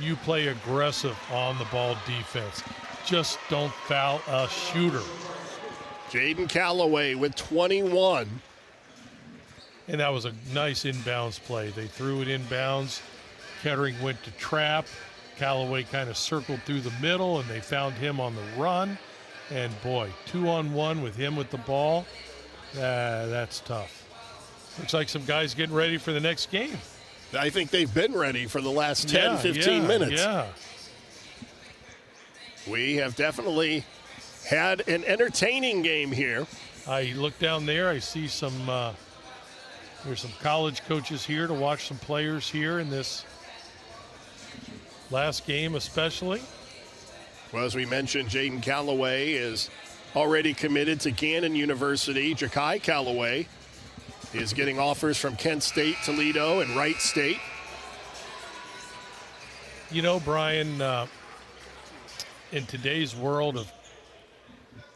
S2: You play aggressive on the ball defense. Just don't foul a shooter.
S1: Jaden Callaway with 21.
S2: And that was a nice inbounds play. They threw it inbounds. Kettering went to trap. Callaway kind of circled through the middle, and they found him on the run. And, boy, 2-on-1 with him with the ball, that's tough. Looks like some guys getting ready for the next game.
S1: I think they've been ready for the last 10, 15 minutes.
S2: Yeah.
S1: We have definitely had an entertaining game here.
S2: I look down there. I see there's some college coaches here to watch some players here in this last game especially.
S1: Well, as we mentioned, Jaden Callaway is already committed to Gannon University. Buckeye Callaway is getting offers from Kent State, Toledo, and Wright State.
S2: Brian, in today's world of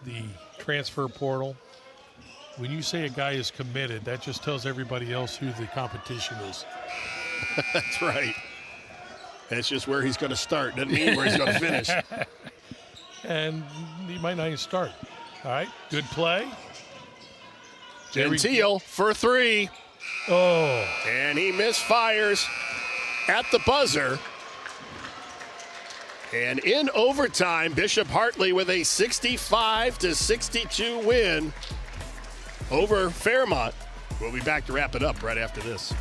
S2: the transfer portal, when you say a guy is committed, that just tells everybody else who the competition is.
S1: That's right. That's just where he's going to start. Doesn't mean where he's going to finish.
S2: And he might not even start. All right, good play.
S1: Gentile for three.
S2: Oh.
S1: And he misfires at the buzzer. And in overtime, Bishop Hartley with a 65-62 win over Fairmont. We'll be back to wrap it up right after this.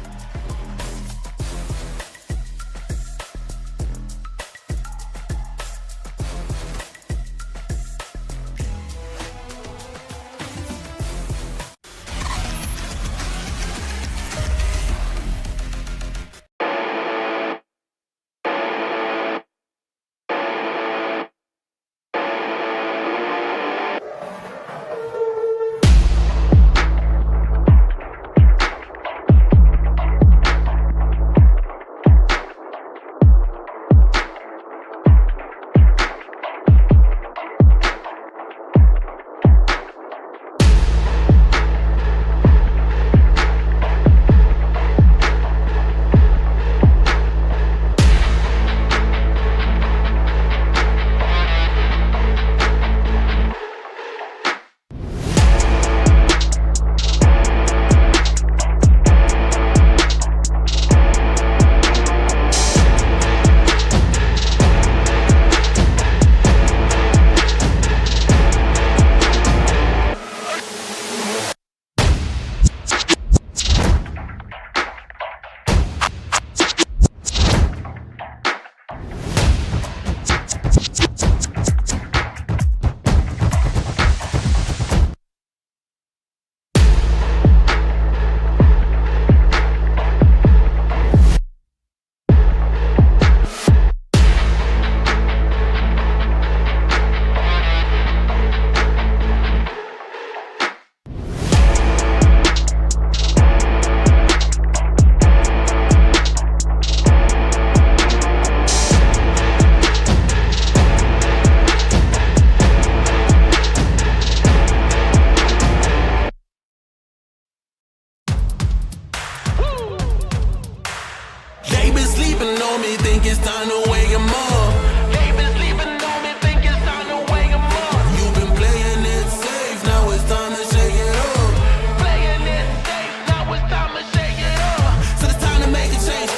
S3: on me, think it's time to wake 'em up. They been sleeping on me, think it's time to wake 'em up. You've been playing it safe, now it's time to shake it up. Playing it safe, now it's time to shake it up. So it's time to make a change.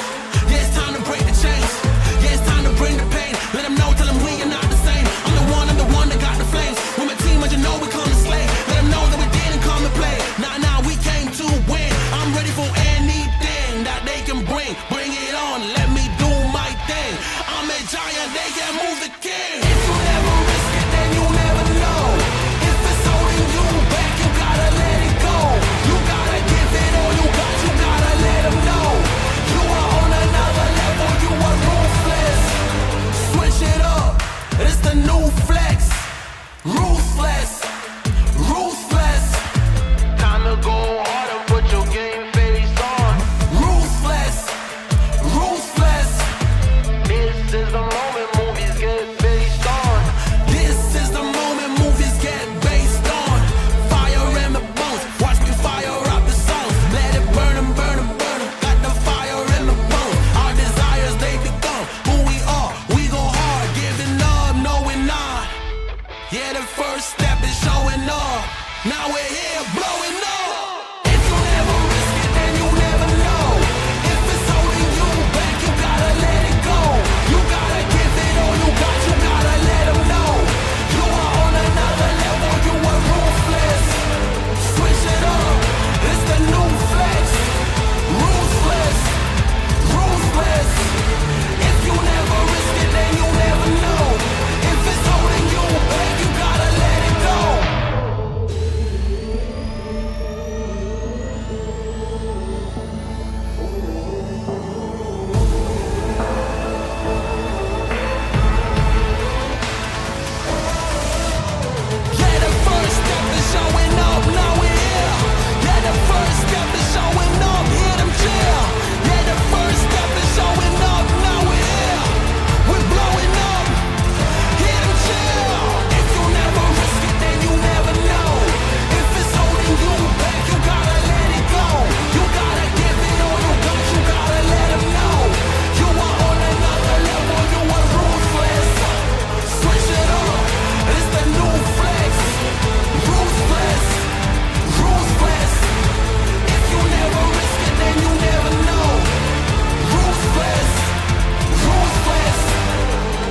S3: Yeah, it's time to break the chains. Yeah, it's time to bring the pain. Let them know, tell them we are not the same. I'm the one that got the flames. With my team, as you know, we come to slay. Let them know that we didn't come to play. Nah, we came to win. I'm ready for anything that they can bring. Bring it on, let me do my thing. I'm a giant, they can move the king. If you never risk it, then you never know. If it's holding you back, you gotta let it go. You gotta give it all you got, you gotta let them know. You are on another level, you are ruthless. Switch it up, it's the new flex. Ruthless, ruthless. Time to go hard and put your game face on. Ruthless, ruthless. This is the moment movies get based on. This is the moment movies get based on. Fire in the bones, watch me fire up the songs. Let it burn 'em, burn 'em, burn 'em. Got the fire in the bones. Our desires, they become who we are. We go hard, giving up, no we're not. Yeah, the first step is showing up. Now we're here blowing up. If you never risk it, then you never know. If it's holding you back, you gotta let it go. You gotta give it all you got, you gotta let them know. You are on another level, you are ruthless. Switch it up, it's the new flex. Ruthless, ruthless. If you never risk it, then you never know. If it's holding you back, you gotta let it go. Yeah, the first step is showing up, now we're here. Yeah, the first step is showing up, hear them cheer. Yeah, the first step is showing up, now we're here. We're blowing up, hear them cheer. If you never risk it, then you never know. If it's holding you back, you gotta let it go. You gotta give it all you got, you gotta let them know. You are on another level, you are ruthless. Switch it up, it's the new flex. Ruthless, ruthless. If you never risk it, then you never know. Ruthless, ruthless.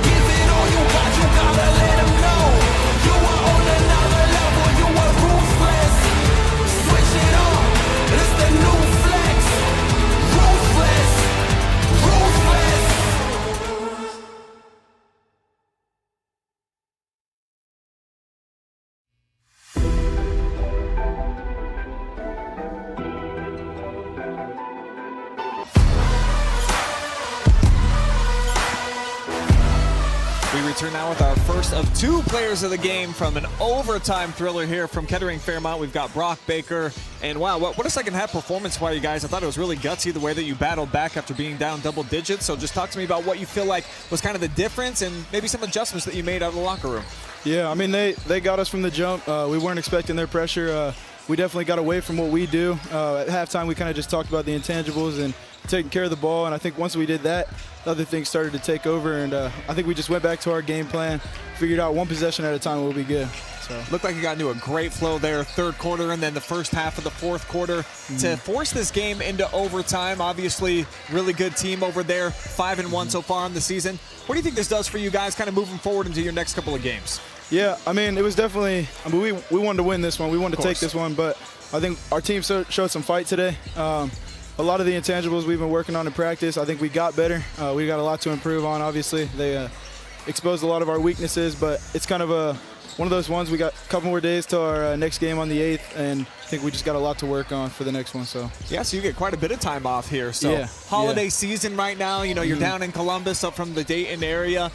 S3: Give it all you got, you gotta let them know. You are on another level, you are ruthless. Switch it up, it's the new flex. Ruthless, ruthless.
S4: We return now with our first of two players of the game from an overtime thriller here from Kettering Fairmont. We've got Brock Baker, and wow, what a second half performance by you guys. I thought it was really gutsy the way that you battled back after being down double digits. So just talk to me about what you feel like was kind of the difference and maybe some adjustments that you made out of the locker room.
S5: Yeah, I mean, they got us from the jump. We weren't expecting their pressure. We definitely got away from what we do. At halftime, we kind of just talked about the intangibles and taking care of the ball, and I think once we did that, other things started to take over, and I think we just went back to our game plan, figured out one possession at a time will be good. So
S4: Looked like you got into a great flow there, third quarter and then the first half of the fourth quarter to force this game into overtime. Obviously, really good team over there, 5-1 so far in the season. What do you think this does for you guys kind of moving forward into your next couple of games?
S5: Yeah, I mean, it was definitely, we wanted to win this one. We wanted to take this one, but I think our team showed some fight today. A lot of the intangibles we've been working on in practice, I think we got better. We got a lot to improve on, obviously. They exposed a lot of our weaknesses, but it's kind of one of those ones. We got a couple more days till our next game on the 8th, and I think we just got a lot to work on for the next one. So
S4: yeah, so you get quite a bit of time off here. So
S5: yeah,
S4: holiday season right now, you know, you're down in Columbus, up from the Dayton area.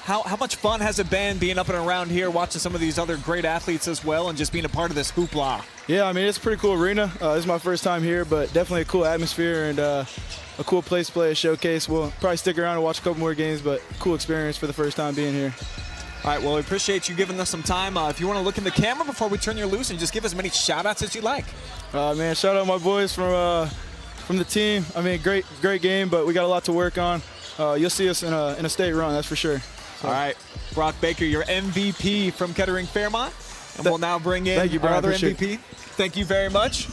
S4: How much fun has it been being up and around here, watching some of these other great athletes as well, and just being a part of this hoopla?
S5: Yeah, I mean, it's a pretty cool arena. This is my first time here, but definitely a cool atmosphere and a cool place to play a showcase. We'll probably stick around and watch a couple more games, but cool experience for the first time being here.
S4: All right, well, we appreciate you giving us some time. If you want to look in the camera before we turn you loose and just give as many shout-outs as you like.
S5: Man, shout out my boys from the team. I mean, great game, but we got a lot to work on. you'll see us in a state run, that's for sure. So.
S4: All right, Brock Baker, your MVP from Kettering Fairmont. And we'll now bring in
S5: Thank you, Brian.
S4: our other
S5: Appreciate
S4: MVP. Thank you very much.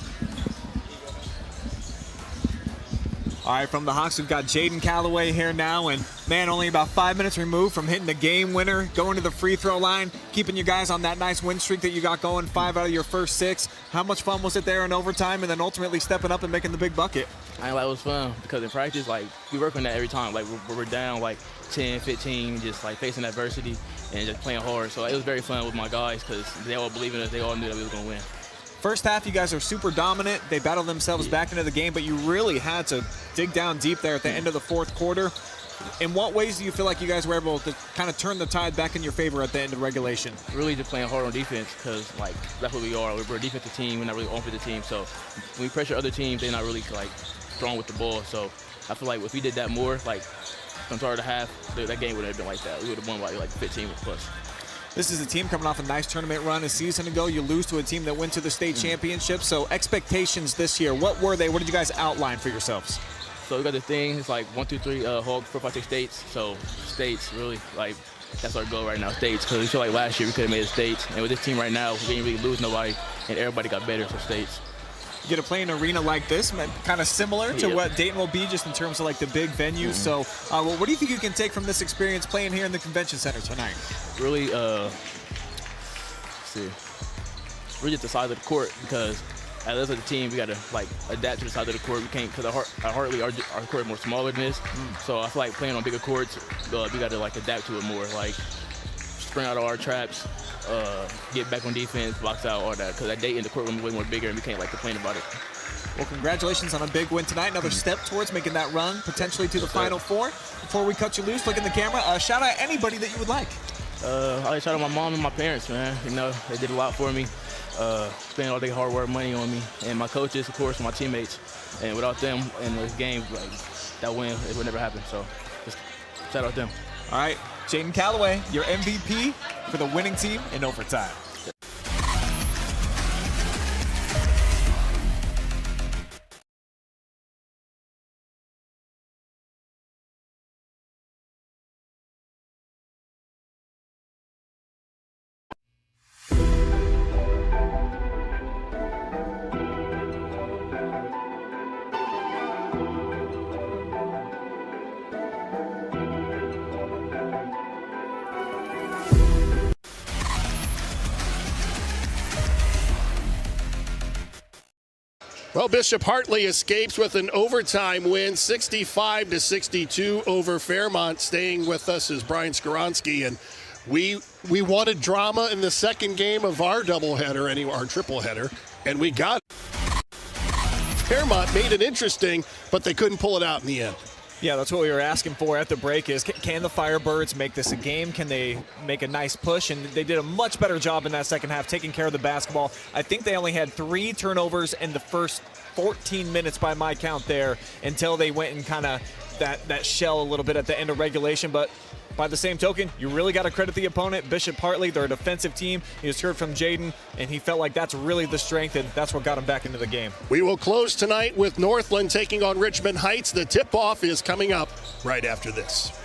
S4: All right, from the Hawks, we've got Jaden Calloway here now, and man, only about 5 minutes removed from hitting the game winner, going to the free throw line, keeping you guys on that nice win streak that you got going, 5 out of your first 6. How much fun was it there in overtime, and then ultimately stepping up and making the big bucket?
S6: I ain't like it was fun because in practice, like, we work on that every time. Like, we're down like 10, 15, just like facing adversity and just playing hard. So it was very fun with my guys because they all believe in us. They all knew that we was gonna win.
S4: First half, you guys are super dominant. They battled themselves back into the game, but you really had to dig down deep there at the end of the fourth quarter. In what ways do you feel like you guys were able to kind of turn the tide back in your favor at the end of regulation?
S6: Really just playing hard on defense because, like, that's what we are. We're a defensive team. We're not really offensive team. So when we pressure other teams, they're not really, like, strong with the ball. So I feel like if we did that more, like, from start to half, that game would have been like that. We would have won by, like 15 plus.
S4: This is a team coming off a nice tournament run a season ago. You lose to a team that went to the state championship. So expectations this year, what were they? What did you guys outline for yourselves?
S6: So we got this thing. It's like 1, 2, 3 Hogs, 4, 5, 6 states. So states really, like, that's our goal right now, states. Because we feel like last year we could have made it states. And with this team right now, we didn't really lose nobody, and everybody got better, so states.
S4: You get to play in an arena like this, kind of similar to what Dayton will be just in terms of like the big venues. So what do you think you can take from this experience playing here in the convention center tonight?
S6: Really, let's see. We're just the side of the court because as a team, we got to like adapt to the side of the court. We can't, because our Hartley, our court is more smaller than this. So I feel like playing on bigger courts, we got to like adapt to it more. Like spring out of our traps, get back on defense, box out, all that. Because at Dayton, the court was way more bigger, and we can't like complain about it.
S4: Well, congratulations on a big win tonight. Another step towards making that run potentially to the Final Four. Before we cut you loose, look in the camera. Shout out anybody that you would like.
S6: I like to shout out my mom and my parents, man. You know, they did a lot for me. Spending all their hard work, money on me, and my coaches, of course, my teammates. And without them in this game, like that win, it would never happen. So, just shout out them.
S4: All right, Jaden Calloway, your MVP for the winning team in overtime.
S1: Well, Bishop Hartley escapes with an overtime win, 65-62 over Fairmont. Staying with us is Brian Skoronsky, and we wanted drama in the second game of our doubleheader, anyway, our tripleheader, and we got it. Fairmont made it interesting, but they couldn't pull it out in the end.
S4: Yeah, that's what we were asking for at the break is, can the Firebirds make this a game? Can they make a nice push? And they did a much better job in that second half taking care of the basketball. I think they only had 3 turnovers in the first 14 minutes by my count there until they went and kind of that shell a little bit at the end of regulation. But by the same token, you really got to credit the opponent, Bishop Hartley. They're a defensive team. You just heard from Jaden, and he felt like that's really the strength, and that's what got him back into the game.
S1: We will close tonight with Northland taking on Richmond Heights. The tip-off is coming up right after this.